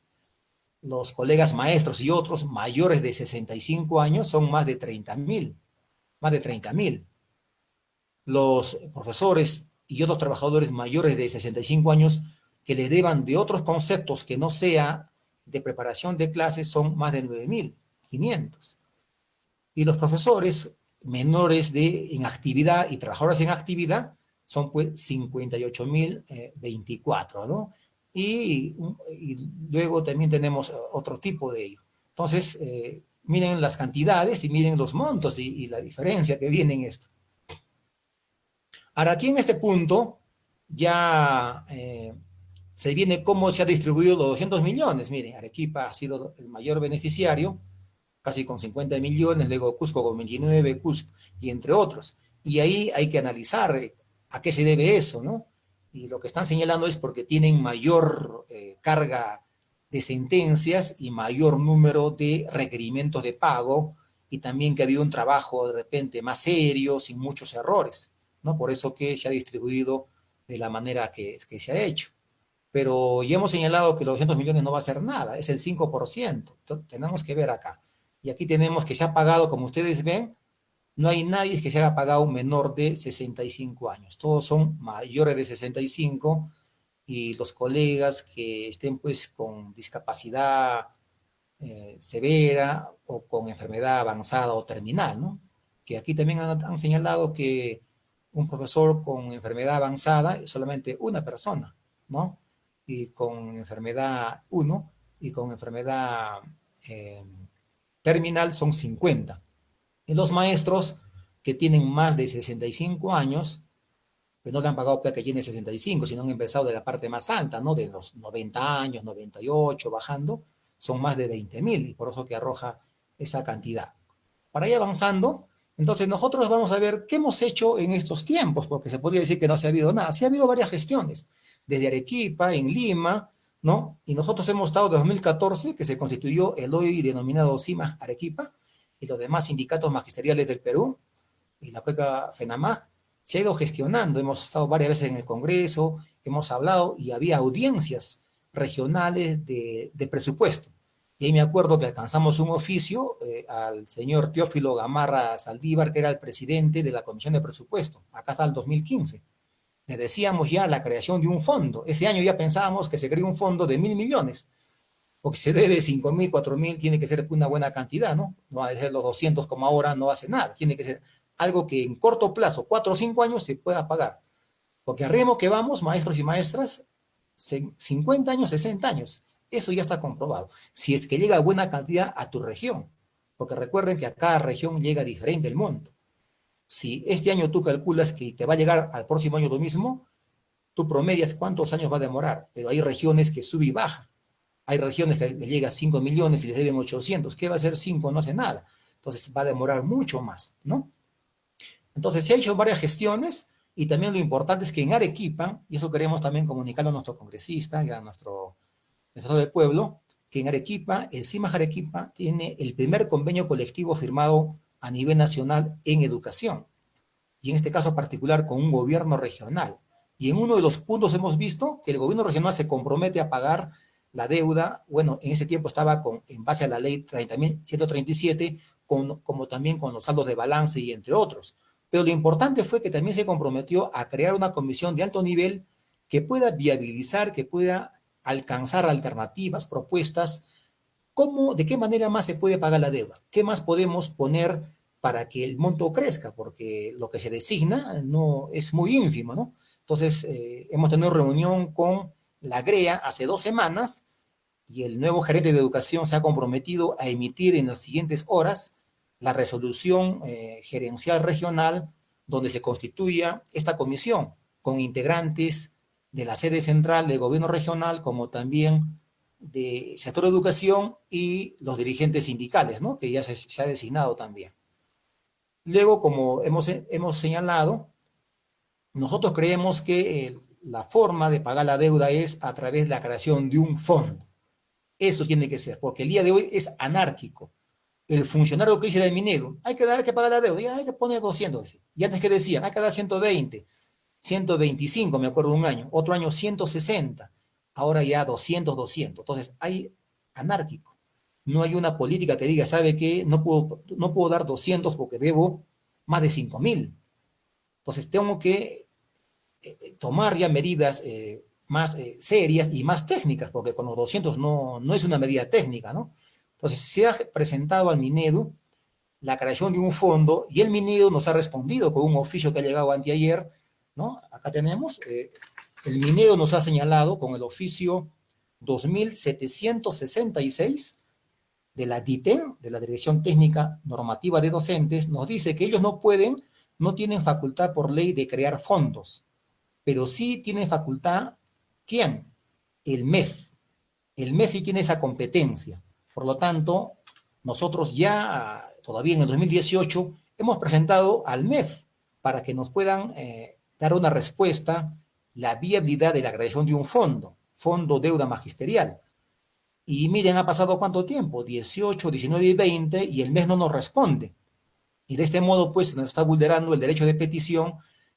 Speaker 6: Los colegas maestros y otros mayores de 65 años son más de 30.000. Más de 30.000. Los profesores y otros trabajadores mayores de 65 años que les deban de otros conceptos que no sea de preparación de clases son más de 9.500. Y los profesores menores en actividad y trabajadores en actividad son pues 58.024, ¿no? Y luego también tenemos otro tipo de ello. Entonces, miren las cantidades y miren los montos y la diferencia que viene en esto. Ahora, aquí en este punto ya se viene cómo se ha distribuido los 200 millones. Miren, Arequipa ha sido el mayor beneficiario, casi con 50 millones, luego Cusco con 29, Cusco, y entre otros. Y ahí hay que analizar a qué se debe eso, ¿no? Y lo que están señalando es porque tienen mayor carga de sentencias y mayor número de requerimientos de pago, y también que ha habido un trabajo de repente más serio, sin muchos errores, ¿no? Por eso que se ha distribuido de la manera que se ha hecho. Pero ya hemos señalado que los 200 millones no va a ser nada, es el 5%. Entonces, tenemos que ver acá. Y aquí tenemos que se ha pagado, como ustedes ven, no hay nadie que se haya pagado menor de 65 años. Todos son mayores de 65, y los colegas que estén pues con discapacidad severa o con enfermedad avanzada o terminal, ¿no? Que aquí también han señalado que un profesor con enfermedad avanzada es solamente una persona, ¿no? Y con enfermedad 1 y con enfermedad terminal son 50. Y los maestros que tienen más de 65 años, pues no le han pagado que tiene 65, sino han empezado de la parte más alta, ¿no? De los 90 años, 98, bajando, son más de 20.000, y por eso que arroja esa cantidad. Para ir avanzando, entonces nosotros vamos a ver qué hemos hecho en estos tiempos, porque se podría decir que no se ha habido nada. Sí ha habido varias gestiones, desde Arequipa, en Lima, ¿no? Y nosotros hemos estado desde 2014, que se constituyó el hoy denominado CIMAG Arequipa, y los demás sindicatos magisteriales del Perú, y la propia FENAMAG, se ha ido gestionando. Hemos estado varias veces en el Congreso, hemos hablado, y había audiencias regionales de presupuesto. Y ahí me acuerdo que alcanzamos un oficio al señor Teófilo Gamarra Saldívar, que era el presidente de la Comisión de Presupuesto, acá hasta el 2015. Le decíamos ya la creación de un fondo. Ese año ya pensábamos que se creó un fondo de 1.000 millones, porque se debe 5.000, 4.000, tiene que ser una buena cantidad, ¿no? No va a ser los 200 como ahora, no hace nada. Tiene que ser algo que en corto plazo, 4 o 5 años, se pueda pagar. Porque al ritmo que vamos, maestros y maestras, 50 años, 60 años, eso ya está comprobado. Si es que llega buena cantidad a tu región, porque recuerden que a cada región llega diferente el monto. Si este año tú calculas que te va a llegar al próximo año lo mismo, tú promedias cuántos años va a demorar, pero hay regiones que sube y baja. Hay regiones que le llega a 5 millones y les deben 800. ¿Qué va a hacer 5? No hace nada. Entonces va a demorar mucho más, ¿no? Entonces se ha hecho varias gestiones, y también lo importante es que en Arequipa, y eso queremos también comunicarlo a nuestro congresista y a nuestro defensor del pueblo, que en Arequipa, el CIMAG Arequipa tiene el primer convenio colectivo firmado a nivel nacional en educación, y en este caso particular con un gobierno regional. Y en uno de los puntos hemos visto que el gobierno regional se compromete a pagar la deuda. Bueno, en ese tiempo estaba en base a la ley 30.137, como también con los saldos de balance y entre otros. Pero lo importante fue que también se comprometió a crear una comisión de alto nivel que pueda viabilizar, que pueda alcanzar alternativas, propuestas, de qué manera más se puede pagar la deuda, qué más podemos poner para que el monto crezca, porque lo que se designa no es muy ínfimo, ¿no? Entonces, hemos tenido reunión con la GREA hace 2 semanas, y el nuevo gerente de educación se ha comprometido a emitir en las siguientes horas la resolución gerencial regional, donde se constituya esta comisión con integrantes de la sede central del gobierno regional, como también de sector de educación y los dirigentes sindicales, ¿no? Que ya se ha designado también. Luego, como hemos señalado, nosotros creemos que la forma de pagar la deuda es a través de la creación de un fondo. Eso tiene que ser, porque el día de hoy es anárquico. El funcionario que dice de Minedu, hay que pagar la deuda, ya hay que poner 200. Y antes que decían, hay que dar 120, 125, me acuerdo de un año, otro año 160, ahora ya 200. Entonces, hay anárquico. No hay una política que diga, ¿sabe qué? No puedo dar 200 porque debo más de 5.000. Entonces, tengo que tomar ya medidas más serias y más técnicas, porque con los 200 no es una medida técnica, ¿no? Entonces, se ha presentado al Minedu la creación de un fondo, y el Minedu nos ha respondido con un oficio que ha llegado anteayer, ¿no? Acá tenemos, el Minedu nos ha señalado con el oficio 2766, de la DITEN, de la Dirección Técnica Normativa de Docentes, nos dice que ellos no tienen facultad por ley de crear fondos, pero sí tienen facultad, ¿quién? El MEF. El MEF tiene esa competencia. Por lo tanto, nosotros ya, todavía en el 2018, hemos presentado al MEF para que nos puedan dar una respuesta, la viabilidad de la creación de un fondo deuda magisterial. Y miren, ha pasado cuánto tiempo, 18, 19 y 20, y el MEF no nos responde. Y de este modo, pues, nos está vulnerando el derecho de petición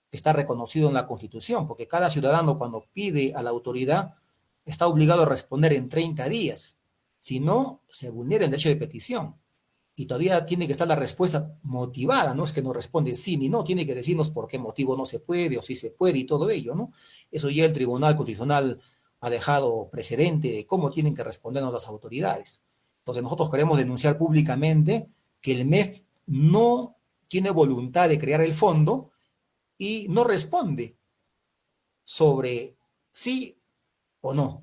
Speaker 6: que está reconocido en la Constitución, porque cada ciudadano cuando pide a la autoridad está obligado a responder en 30 días. Si no, se vulnera el derecho de petición. Y todavía tiene que estar la respuesta motivada, no es que nos responde sí ni no, tiene que decirnos por qué motivo no se puede o sí se puede y todo ello, ¿no? Eso ya el Tribunal Constitucional ha dejado precedente de cómo tienen que respondernos las autoridades. Entonces nosotros queremos denunciar públicamente que el MEF no tiene voluntad de crear el fondo y no responde sobre sí o no.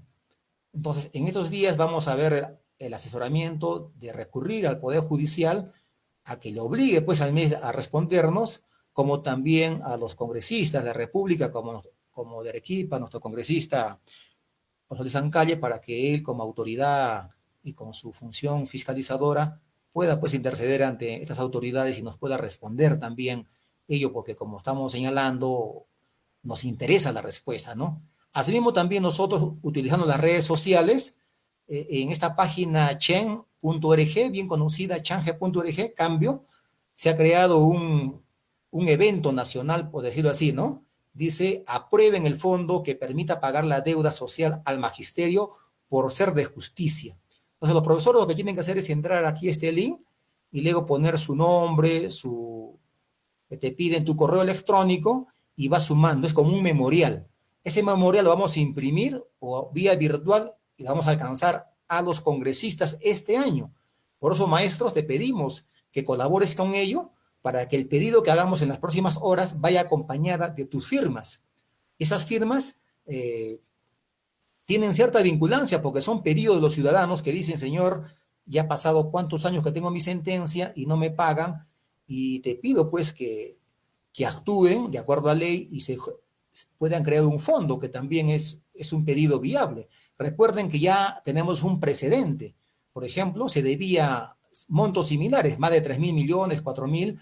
Speaker 6: Entonces, en estos días vamos a ver el asesoramiento de recurrir al Poder Judicial a que le obligue pues al MEF a respondernos, como también a los congresistas de la República, como de Arequipa, nuestro congresista José Luis Ancalle, para que él como autoridad y con su función fiscalizadora pueda pues interceder ante estas autoridades y nos pueda responder también ello, porque como estamos señalando, nos interesa la respuesta, ¿no? Asimismo, también nosotros, utilizando las redes sociales, en esta página change.org, bien conocida, change.org, cambio, se ha creado un evento nacional, por decirlo así, ¿no? Dice, aprueben el fondo que permita pagar la deuda social al magisterio por ser de justicia. Entonces, los profesores lo que tienen que hacer es entrar aquí a este link y luego poner su nombre, que te piden tu correo electrónico y va sumando, es como un memorial. Ese memorial lo vamos a imprimir o vía virtual y lo vamos a alcanzar a los congresistas este año. Por eso, maestros, te pedimos que colabores con ello para que el pedido que hagamos en las próximas horas vaya acompañada de tus firmas. Esas firmas tienen cierta vinculancia porque son pedidos de los ciudadanos que dicen, señor, ya ha pasado cuántos años que tengo mi sentencia y no me pagan, y te pido pues que actúen de acuerdo a ley y se puedan crear un fondo, que también es un pedido viable. Recuerden que ya tenemos un precedente. Por ejemplo, se debía montos similares, más de 3.000 millones, 4.000,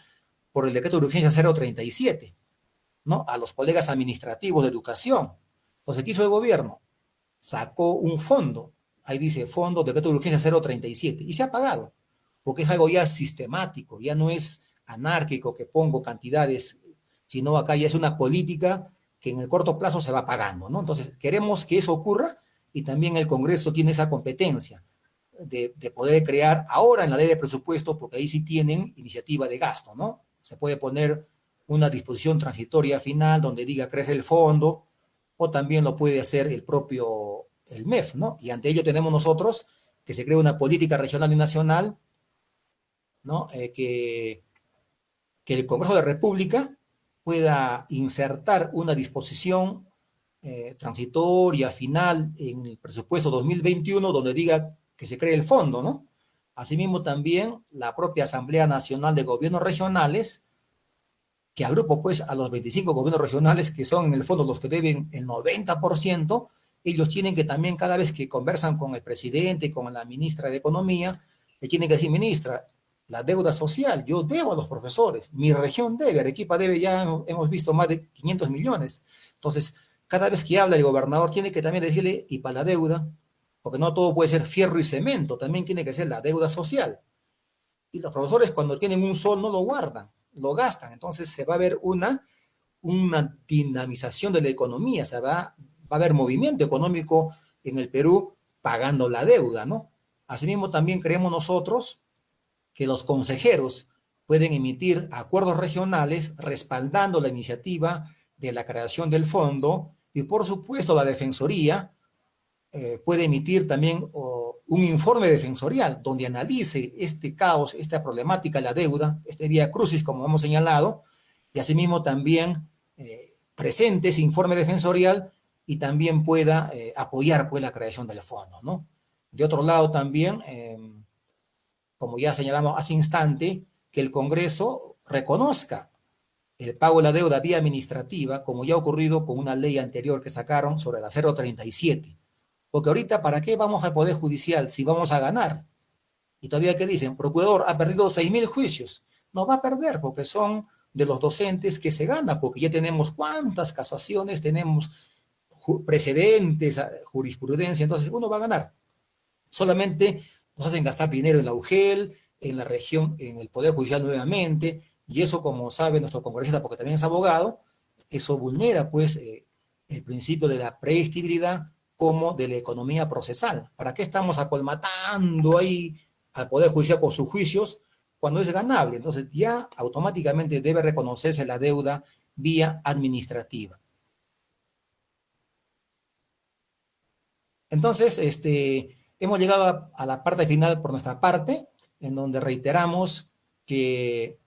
Speaker 6: por el decreto de urgencia 037, ¿no? A los colegas administrativos de educación. Entonces, ¿qué hizo el gobierno? Sacó un fondo, ahí dice fondo, decreto de urgencia 037, y se ha pagado, porque es algo ya sistemático, ya no es anárquico que pongo cantidades, sino acá ya es una política que en el corto plazo se va pagando, ¿no? Entonces, queremos que eso ocurra y también el Congreso tiene esa competencia de poder crear ahora en la ley de presupuesto, porque ahí sí tienen iniciativa de gasto, ¿no? Se puede poner una disposición transitoria final donde diga crece el fondo, o también lo puede hacer el MEF, ¿no? Y ante ello tenemos nosotros que se cree una política regional y nacional, ¿no? Que el Congreso de la República pueda insertar una disposición transitoria final en el presupuesto 2021 donde diga que se cree el fondo, ¿no? Asimismo también la propia Asamblea Nacional de Gobiernos Regionales, que agrupa pues a los 25 gobiernos regionales que son en el fondo los que deben el 90%, ellos tienen que también cada vez que conversan con el presidente, con la ministra de Economía, le tienen que decir, ministra, la deuda social, yo debo a los profesores, mi región debe, Arequipa debe, ya hemos visto más de 500 millones. Entonces, cada vez que habla el gobernador tiene que también decirle, y para la deuda, porque no todo puede ser fierro y cemento, también tiene que ser la deuda social. Y los profesores cuando tienen un sol no lo guardan, lo gastan, entonces se va a ver una dinamización de la economía, va a haber movimiento económico en el Perú pagando la deuda, ¿no? Asimismo también creemos nosotros que los consejeros pueden emitir acuerdos regionales respaldando la iniciativa de la creación del fondo y por supuesto la Defensoría puede emitir también un informe defensorial donde analice este caos, esta problemática de la deuda, este vía crucis como hemos señalado, y asimismo también presente ese informe defensorial y también pueda apoyar pues la creación del fondo, ¿no? De otro lado también como ya señalamos hace instante, que el Congreso reconozca el pago de la deuda vía administrativa, como ya ha ocurrido con una ley anterior que sacaron sobre la 037. Porque ahorita, ¿para qué vamos al Poder Judicial si vamos a ganar? Y todavía, ¿qué dicen? Procurador ha perdido 6.000 juicios. No va a perder porque son de los docentes que se gana, porque ya tenemos cuántas casaciones, tenemos precedentes, jurisprudencia, entonces uno va a ganar. Solamente nos hacen gastar dinero en la UGEL, en la región, en el Poder Judicial nuevamente, y eso, como sabe nuestro congresista, porque también es abogado, eso vulnera pues el principio de la predictibilidad como de la economía procesal. ¿Para qué estamos acolmatando ahí al Poder Judicial con sus juicios cuando es ganable? Entonces ya automáticamente debe reconocerse la deuda vía administrativa. Entonces, hemos llegado a la parte final por nuestra parte, en donde reiteramos que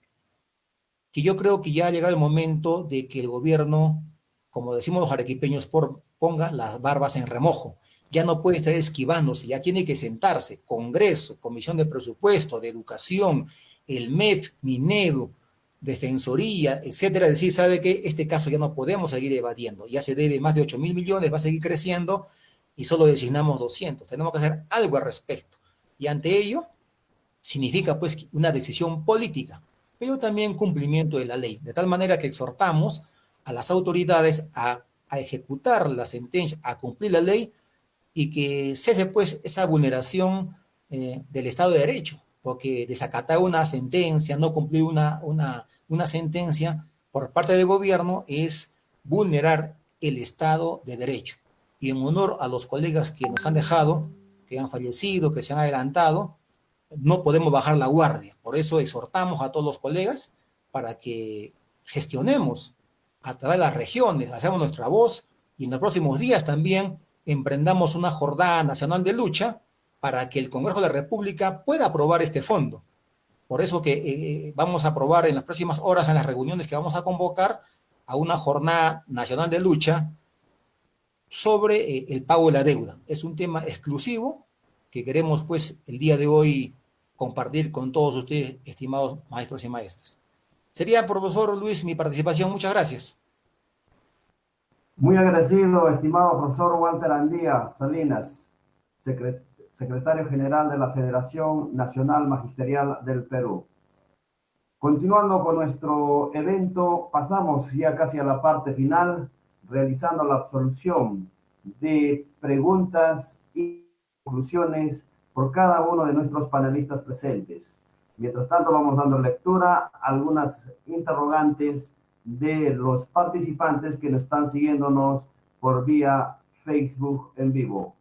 Speaker 6: yo creo que ya ha llegado el momento de que el gobierno, como decimos los arequipeños, ponga las barbas en remojo. Ya no puede estar esquivándose, ya tiene que sentarse. Congreso, Comisión de Presupuesto, de Educación, el MEF, Minedu, Defensoría, etcétera. Decir, ¿sabe qué? Este caso ya no podemos seguir evadiendo. Ya se debe más de 8.000 millones, va a seguir creciendo y solo designamos 200. Tenemos que hacer algo al respecto. Y ante ello, significa pues una decisión política, pero también cumplimiento de la ley. De tal manera que exhortamos a las autoridades a ejecutar la sentencia, a cumplir la ley y que cese pues esa vulneración del Estado de Derecho, porque desacatar una sentencia, no cumplir una sentencia por parte del gobierno es vulnerar el Estado de Derecho. Y en honor a los colegas que nos han dejado, que han fallecido, que se han adelantado, no podemos bajar la guardia. Por eso exhortamos a todos los colegas para que gestionemos a través de las regiones, hacemos nuestra voz y en los próximos días también emprendamos una jornada nacional de lucha para que el Congreso de la República pueda aprobar este fondo. Por eso que vamos a aprobar en las próximas horas, en las reuniones que vamos a convocar, a una jornada nacional de lucha sobre el pago de la deuda. Es un tema exclusivo que queremos pues el día de hoy compartir con todos ustedes, estimados maestros y maestras. Sería, profesor Luis, mi participación. Muchas gracias.
Speaker 1: Muy agradecido, estimado profesor Walter Andía Salinas, secretario general de la Federación Nacional Magisterial del Perú. Continuando con nuestro evento, pasamos ya casi a la parte final, realizando la absolución de preguntas y conclusiones por cada uno de nuestros panelistas presentes. Mientras tanto, vamos dando lectura a algunas interrogantes de los participantes que nos están siguiéndonos por vía Facebook en vivo.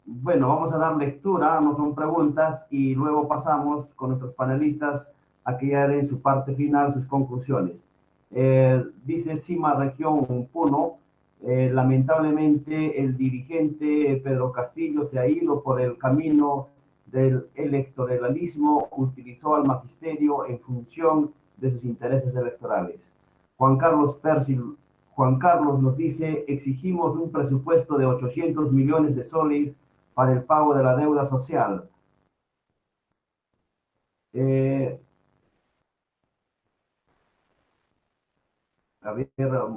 Speaker 1: Bueno, vamos a dar lectura, no son preguntas, y luego pasamos con nuestros panelistas a que ya den su parte final, sus conclusiones. Dice Cima Región Puno, lamentablemente el dirigente Pedro Castillo se ha ido por el camino del electoralismo, utilizó al magisterio en función de sus intereses electorales. Juan Carlos nos dice, exigimos un presupuesto de 800 millones de soles para el pago de la deuda social.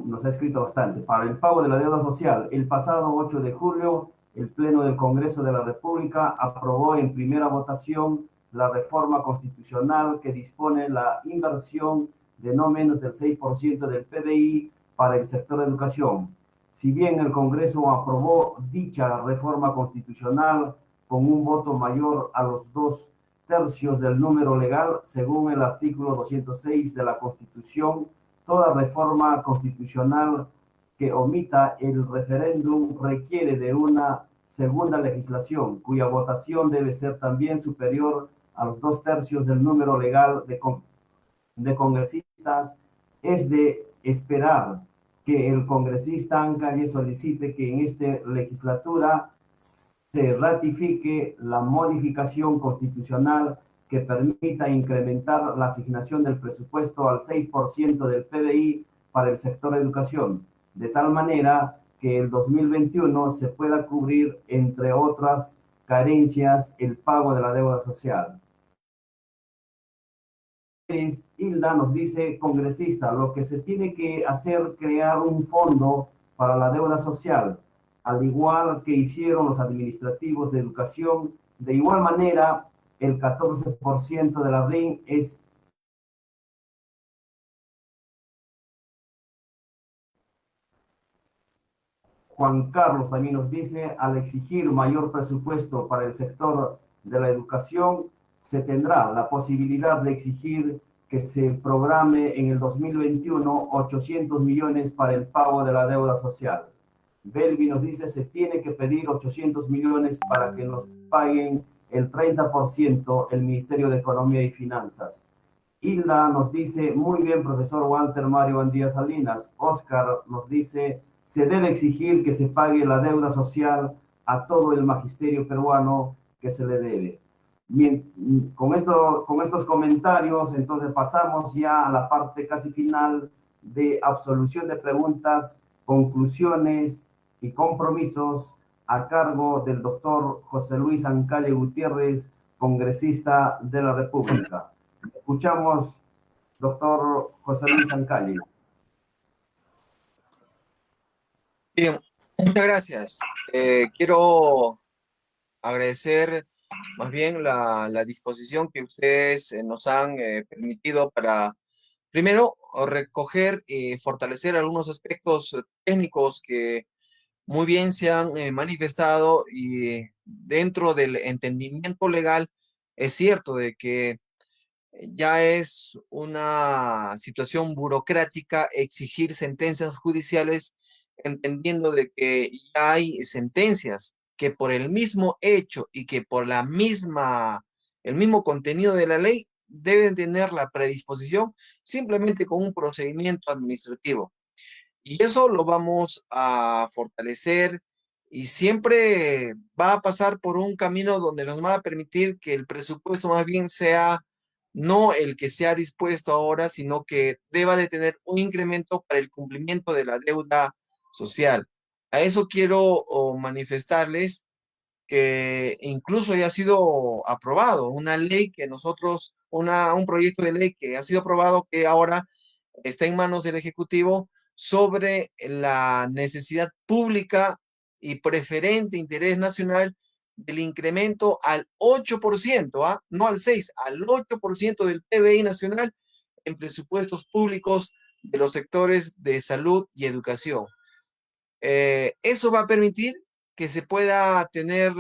Speaker 1: Nos ha escrito bastante. Para el pago de la deuda social, el pasado 8 de julio, el Pleno del Congreso de la República aprobó en primera votación la reforma constitucional que dispone la inversión de no menos del 6% del PBI para el sector de educación. Si bien el Congreso aprobó dicha reforma constitucional con un voto mayor a los 2/3 del número legal, según el artículo 206 de la Constitución, toda reforma constitucional que omita el referéndum requiere de una segunda legislación, cuya votación debe ser también superior a los 2/3 del número legal de congresistas. Es de esperar que el congresista Ancalle solicite que en esta legislatura se ratifique la modificación constitucional que permita incrementar la asignación del presupuesto al 6% del PBI para el sector de educación, de tal manera que el 2021 se pueda cubrir, entre otras carencias el pago de la deuda social. Hilda nos dice, congresista, lo que se tiene que hacer crear un fondo para la deuda social, al igual que hicieron los administrativos de educación. De igual manera, el 14% de la REN es Juan Carlos también nos dice, al exigir mayor presupuesto para el sector de la educación, se tendrá la posibilidad de exigir que se programe en el 2021 800 millones para el pago de la deuda social. Belvi nos dice, se tiene que pedir 800 millones para que nos paguen el 30% el Ministerio de Economía y Finanzas. Hilda nos dice, muy bien, profesor Walter Mario Andía Salinas. Oscar nos dice, se debe exigir que se pague la deuda social a todo el magisterio peruano que se le debe. Bien, con estos comentarios, entonces pasamos ya a la parte casi final de absolución de preguntas, conclusiones y compromisos a cargo del doctor José Luis Ancalle Gutiérrez, congresista de la República. Escuchamos, doctor José Luis Ancalle.
Speaker 3: Bien, muchas gracias. Quiero agradecer más bien la disposición que ustedes nos han permitido para, primero, recoger y fortalecer algunos aspectos técnicos que muy bien se han manifestado, y dentro del entendimiento legal es cierto de que ya es una situación burocrática exigir sentencias judiciales, entendiendo de que ya hay sentencias que por el mismo hecho y que por el mismo contenido de la ley deben tener la predisposición simplemente con un procedimiento administrativo. Y eso lo vamos a fortalecer, y siempre va a pasar por un camino donde nos va a permitir que el presupuesto más bien sea no el que se ha dispuesto ahora, sino que deba de tener un incremento para el cumplimiento de la deuda social. A eso quiero manifestarles que incluso ya ha sido aprobado una ley que nosotros, un proyecto de ley que ha sido aprobado, que ahora está en manos del Ejecutivo, sobre la necesidad pública y preferente interés nacional del incremento al 8%, no al 6%, al 8% del PBI nacional en presupuestos públicos de los sectores de salud y educación. Eso va a permitir que se pueda tener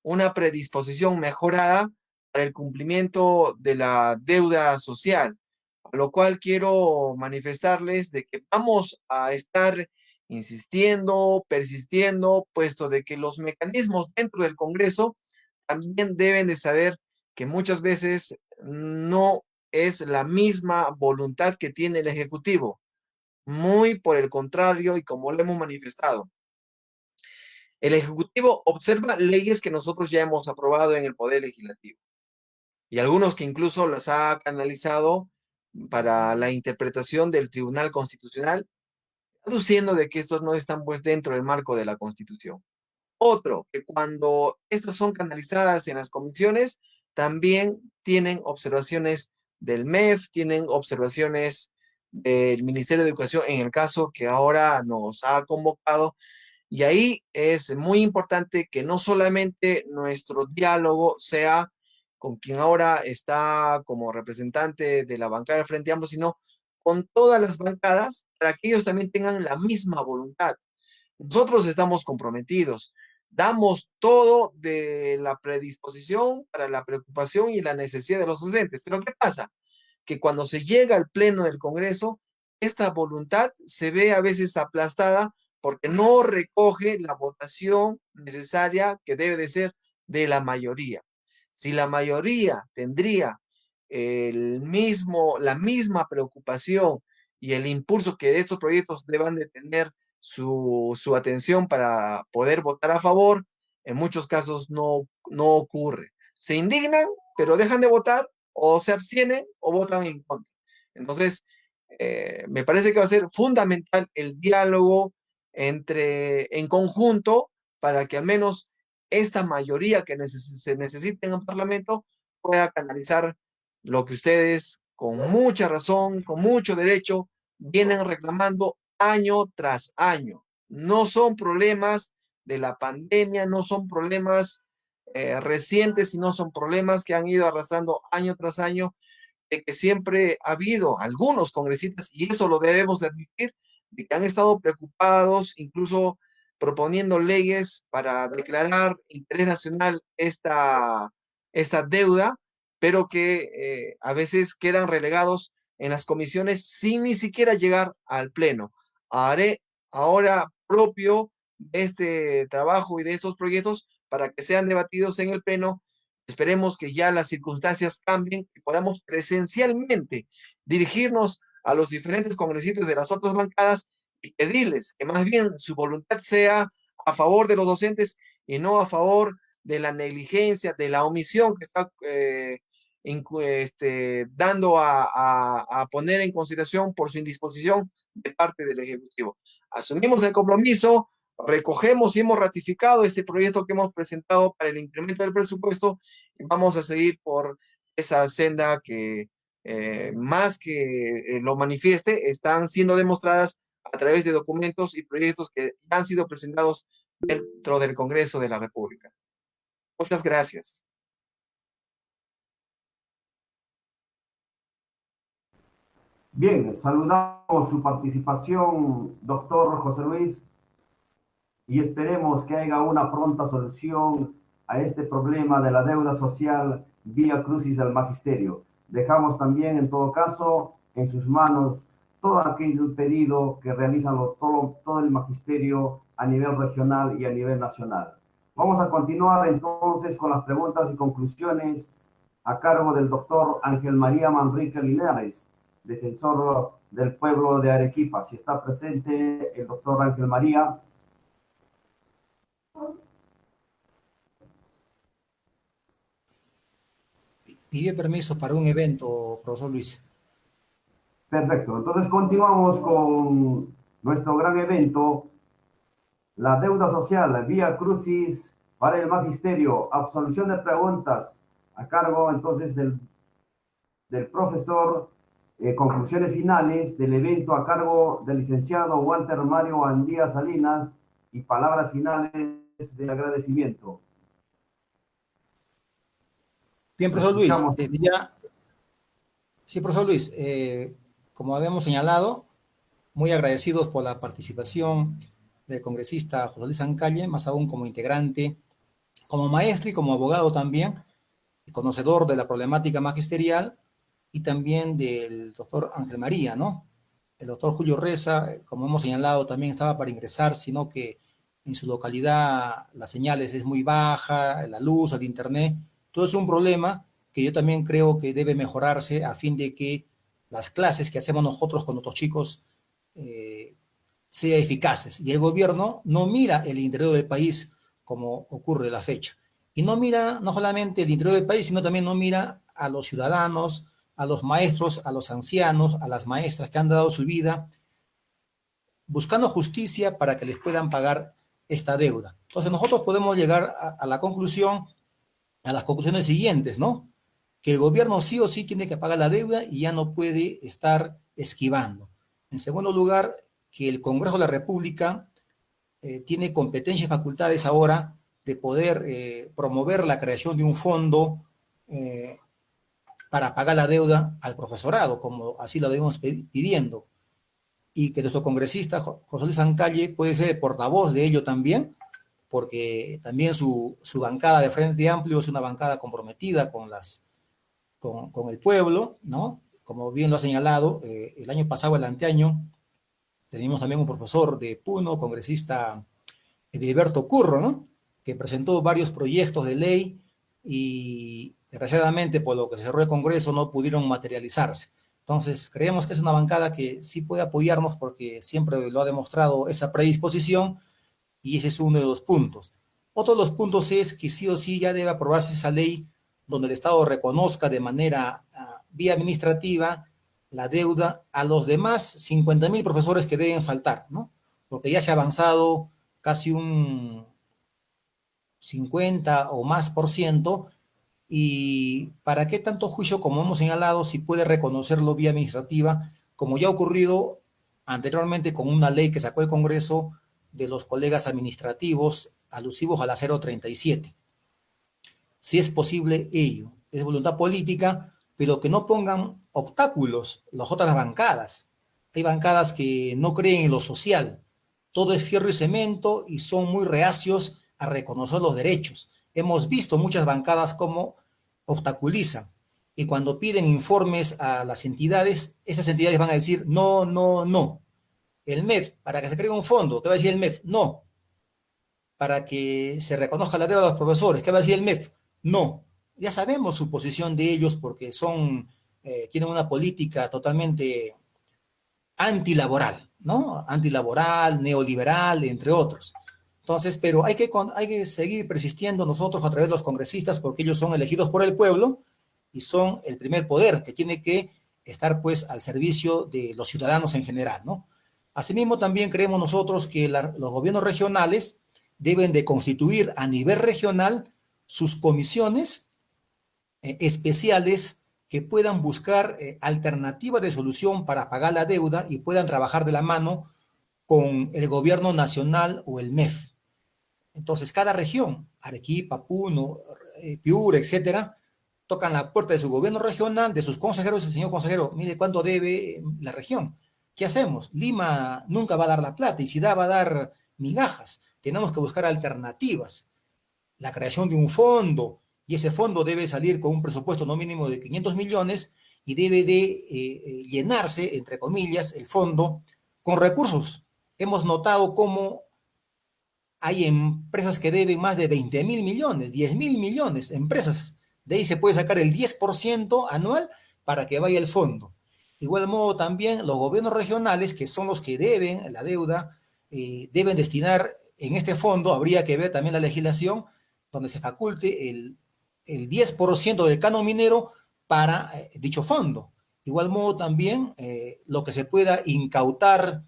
Speaker 3: una predisposición mejorada para el cumplimiento de la deuda social, a lo cual quiero manifestarles de que vamos a estar insistiendo, persistiendo, puesto de que los mecanismos dentro del Congreso también deben de saber que muchas veces no es la misma voluntad que tiene el Ejecutivo. Muy por el contrario, y como lo hemos manifestado, el Ejecutivo observa leyes que nosotros ya hemos aprobado en el Poder Legislativo, y algunos que incluso las ha canalizado para la interpretación del Tribunal Constitucional, aduciendo de que estos no están pues dentro del marco de la Constitución. Otro, que cuando estas son canalizadas en las comisiones, también tienen observaciones del MEF, tienen observaciones del Ministerio de Educación, en el caso que ahora nos ha convocado. Y ahí es muy importante que no solamente nuestro diálogo sea con quien ahora está como representante de la bancada del Frente Amplio, sino con todas las bancadas, para que ellos también tengan la misma voluntad. Nosotros estamos comprometidos, damos todo de la predisposición para la preocupación y la necesidad de los docentes. Pero ¿qué pasa? Que cuando se llega al pleno del Congreso, esta voluntad se ve a veces aplastada porque no recoge la votación necesaria que debe de ser de la mayoría. Si la mayoría tendría la misma preocupación y el impulso que estos proyectos deban de tener su atención para poder votar a favor, en muchos casos no ocurre. Se indignan, pero dejan de votar, o se abstienen o votan en contra. Entonces, me parece que va a ser fundamental el diálogo en conjunto, para que al menos esta mayoría que se necesita en el Parlamento pueda canalizar lo que ustedes, con mucha razón, con mucho derecho, vienen reclamando año tras año. No son problemas de la pandemia, no son problemas recientes, sino son problemas que han ido arrastrando año tras año, de que siempre ha habido algunos congresistas, y eso lo debemos de admitir, de que han estado preocupados, incluso proponiendo leyes para declarar interés nacional esta deuda, pero que a veces quedan relegados en las comisiones sin ni siquiera llegar al pleno. Haré ahora propio de este trabajo y de estos proyectos para que sean debatidos en el pleno. Esperemos que ya las circunstancias cambien y podamos presencialmente dirigirnos a los diferentes congresistas de las otras bancadas y pedirles que más bien su voluntad sea a favor de los docentes y no a favor de la negligencia, de la omisión que está dando a poner en consideración por su indisposición de parte del Ejecutivo. Asumimos el compromiso, recogemos y hemos ratificado este proyecto que hemos presentado para el incremento del presupuesto y vamos a seguir por esa senda que más que lo manifieste, están siendo demostradas a través de documentos y proyectos que han sido presentados dentro del Congreso de la República. Muchas gracias.
Speaker 1: Bien, saludamos su participación, doctor José Luis, y esperemos que haya una pronta solución a este problema de la deuda social vía crucis del magisterio. Dejamos también, en todo caso, en sus manos todo aquel pedido que realizan todo el magisterio a nivel regional y a nivel nacional. Vamos a continuar entonces con las preguntas y conclusiones a cargo del doctor Ángel María Manrique Linares, defensor del pueblo de Arequipa. Si está presente el doctor Ángel María.
Speaker 6: Pidió permiso para un evento, profesor Luis.
Speaker 1: Perfecto. Entonces continuamos con nuestro gran evento, la deuda social, vía crucis para el magisterio, absolución de preguntas a cargo entonces del profesor, conclusiones finales del evento a cargo del licenciado Walter Mario Andía Salinas y palabras finales de agradecimiento.
Speaker 6: Bien, profesor Luis,
Speaker 1: Escuchamos.
Speaker 6: Sí, profesor Luis, como habíamos señalado, muy agradecidos por la participación del congresista José Luis Ancalle, más aún como integrante, como maestro y como abogado también, y conocedor de la problemática magisterial, y también del doctor Ángel María, ¿no? El doctor Julio Reza, como hemos señalado, también estaba para ingresar, sino que en su localidad las señales es muy baja, la luz, el internet, todo es un problema que yo también creo que debe mejorarse a fin de que las clases que hacemos nosotros con nuestros chicos sean eficaces. Y el gobierno no mira el interior del país como ocurre a la fecha. Y no mira no solamente el interior del país, sino también no mira a los ciudadanos, a los maestros, a los ancianos, a las maestras que han dado su vida buscando justicia para que les puedan pagar esta deuda. Entonces nosotros podemos llegar a la conclusión, a las conclusiones siguientes, ¿no? Que el gobierno sí o sí tiene que pagar la deuda y ya no puede estar esquivando. En segundo lugar, que el Congreso de la República tiene competencias y facultades ahora de poder promover la creación de un fondo para pagar la deuda al profesorado, como así lo venimos pidiendo, y que nuestro congresista José Luis Ancalle puede ser el portavoz de ello también, porque también su bancada de Frente Amplio es una bancada comprometida con el pueblo, ¿no? Como bien lo ha señalado, el año pasado, el anteaño, teníamos también un profesor de Puno, congresista Edilberto Curro, ¿no? Que presentó varios proyectos de ley y desgraciadamente por lo que cerró el Congreso no pudieron materializarse. Entonces creemos que es una bancada que sí puede apoyarnos porque siempre lo ha demostrado esa predisposición y ese es uno de los puntos. Otro de los puntos es que sí o sí ya debe aprobarse esa ley donde el Estado reconozca de manera vía administrativa la deuda a los demás 50,000 profesores que deben faltar, ¿no? Porque ya se ha avanzado casi un 50 o más por ciento. ¿Y para qué tanto juicio como hemos señalado si puede reconocerlo vía administrativa, como ya ha ocurrido anteriormente con una ley que sacó el Congreso de los colegas administrativos alusivos a la 037? Si es posible ello, es voluntad política, pero que no pongan obstáculos las otras bancadas. Hay bancadas que no creen en lo social, todo es fierro y cemento y son muy reacios a reconocer los derechos. Hemos visto muchas bancadas como obstaculizan y cuando piden informes a las entidades, esas entidades van a decir no, no, no. El MEF, para que se cree un fondo, ¿qué va a decir el MEF? No. Para que se reconozca la deuda de los profesores, ¿qué va a decir el MEF? No. Ya sabemos su posición de ellos porque tienen una política totalmente antilaboral, ¿no? Antilaboral, neoliberal, entre otros. Entonces, pero hay que seguir persistiendo nosotros a través de los congresistas porque ellos son elegidos por el pueblo y son el primer poder que tiene que estar pues al servicio de los ciudadanos en general, ¿no? Asimismo, también creemos nosotros que los gobiernos regionales deben de constituir a nivel regional sus comisiones especiales que puedan buscar alternativas de solución para pagar la deuda y puedan trabajar de la mano con el gobierno nacional o el MEF. Entonces, cada región, Arequipa, Puno, Piura, etcétera, tocan la puerta de su gobierno regional, de sus consejeros, el señor consejero, mire cuánto debe la región. ¿Qué hacemos? Lima nunca va a dar la plata y si da, va a dar migajas. Tenemos que buscar alternativas. La creación de un fondo, y ese fondo debe salir con un presupuesto no mínimo de 500 millones y debe de llenarse, entre comillas, el fondo con recursos. Hemos notado cómo hay empresas que deben más de 20.000 millones, 10.000 millones, empresas. De ahí se puede sacar el 10% anual para que vaya el fondo. De igual modo también los gobiernos regionales, que son los que deben la deuda, deben destinar en este fondo, habría que ver también la legislación, donde se faculte el 10% del canon minero para dicho fondo. De igual modo también lo que se pueda incautar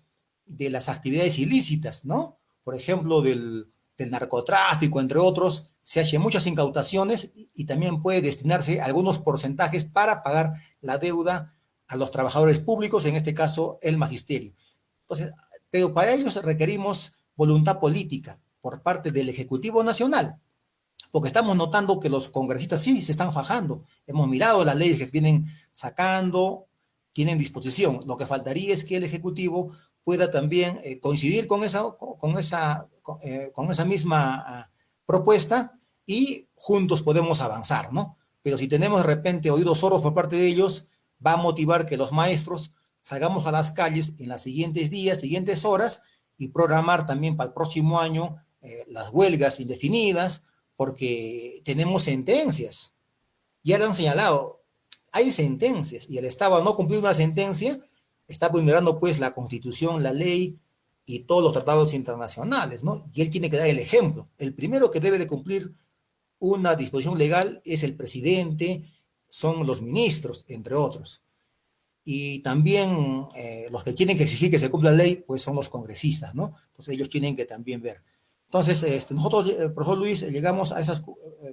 Speaker 6: de las actividades ilícitas, ¿no? Por ejemplo, del narcotráfico, entre otros, se hacen muchas incautaciones y también puede destinarse algunos porcentajes para pagar la deuda a los trabajadores públicos, en este caso el magisterio. Entonces, pero para ello requerimos voluntad política por parte del Ejecutivo Nacional, porque estamos notando que los congresistas sí se están fajando. Hemos mirado las leyes que vienen sacando, tienen disposición. Lo que faltaría es que el Ejecutivo pueda también coincidir con esa misma propuesta y juntos podemos avanzar, ¿no? Pero si tenemos de repente oídos sordos por parte de ellos, va a motivar que los maestros salgamos a las calles en los siguientes días, siguientes horas y programar también para el próximo año las huelgas indefinidas, porque tenemos sentencias. Ya lo han señalado, hay sentencias y el Estado al no cumplir una sentencia está vulnerando pues la Constitución, la ley y todos los tratados internacionales, ¿no? Y él tiene que dar el ejemplo. El primero que debe de cumplir una disposición legal es el presidente, son los ministros, entre otros. Y también los que tienen que exigir que se cumpla la ley, pues son los congresistas, ¿no? Entonces ellos tienen que también ver. Entonces, nosotros, profesor Luis, llegamos a esas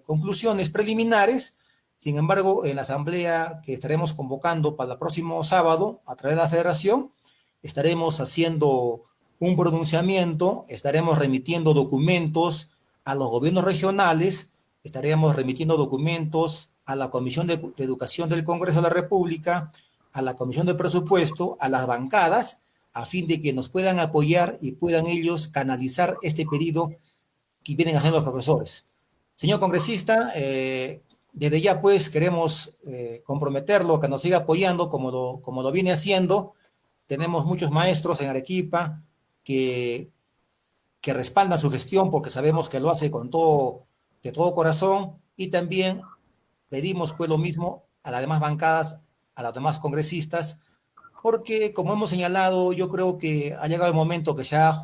Speaker 6: conclusiones preliminares. Sin embargo, en la asamblea que estaremos convocando para el próximo sábado, a través de la federación, estaremos haciendo un pronunciamiento, estaremos remitiendo documentos a los gobiernos regionales, estaremos remitiendo documentos a la Comisión de Educación del Congreso de la República, a la Comisión de Presupuesto, a las bancadas, a fin de que nos puedan apoyar y puedan ellos canalizar este pedido que vienen haciendo los profesores. Señor congresista, desde ya pues queremos comprometerlo a que nos siga apoyando como lo viene haciendo. Tenemos muchos maestros en Arequipa que respaldan su gestión porque sabemos que lo hace de todo corazón, y también pedimos pues lo mismo a las demás bancadas, a los demás congresistas, porque como hemos señalado, yo creo que ha llegado el momento que se haga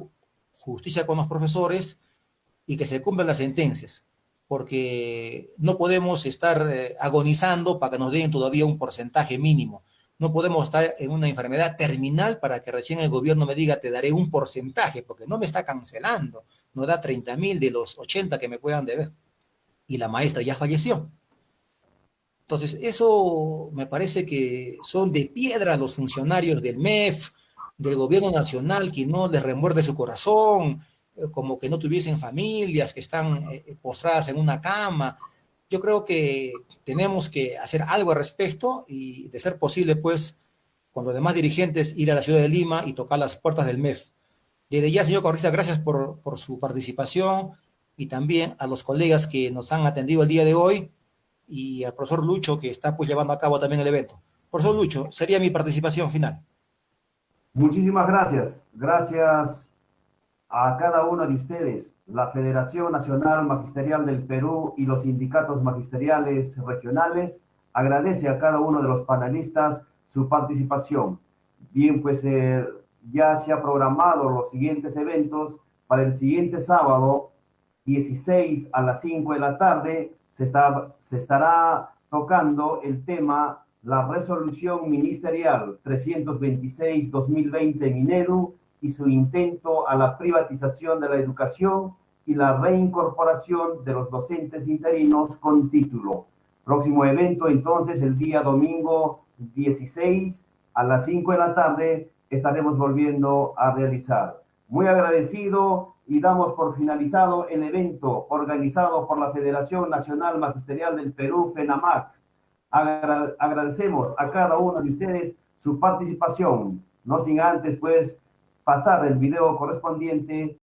Speaker 6: justicia con los profesores y que se cumplan las sentencias, porque no podemos estar agonizando para que nos den todavía un porcentaje mínimo. No podemos estar en una enfermedad terminal para que recién el gobierno me diga, te daré un porcentaje, porque no me está cancelando. No da 30.000 de los 80 que me puedan deber. Y la maestra ya falleció. Entonces, eso me parece que son de piedra los funcionarios del MEF, del gobierno nacional, que no les remuerde su corazón, como que no tuviesen familias, que están postradas en una cama. Yo creo que tenemos que hacer algo al respecto y, de ser posible, pues, con los demás dirigentes, ir a la ciudad de Lima y tocar las puertas del MEF. Desde ya, señor congresista, gracias por su participación y también a los colegas que nos han atendido el día de hoy y al profesor Lucho, que está pues llevando a cabo también el evento. Profesor Lucho, sería mi participación final.
Speaker 1: Muchísimas gracias. Gracias a cada uno de ustedes, la Federación Nacional Magisterial del Perú y los sindicatos magisteriales regionales. Agradece a cada uno de los panelistas su participación. Bien, pues ya se ha programado los siguientes eventos para el siguiente sábado, 16 a las 5 de la tarde. Se estará tocando el tema la resolución ministerial 326-2020 Minedu y su intento a la privatización de la educación y la reincorporación de los docentes interinos con título. Próximo evento, entonces, el día domingo 16 a las 5 de la tarde estaremos volviendo a realizar. Muy agradecido y damos por finalizado el evento organizado por la Federación Nacional Magisterial del Perú, FENAMAC. Agradecemos a cada uno de ustedes su participación, no sin antes, pues, pasar el video correspondiente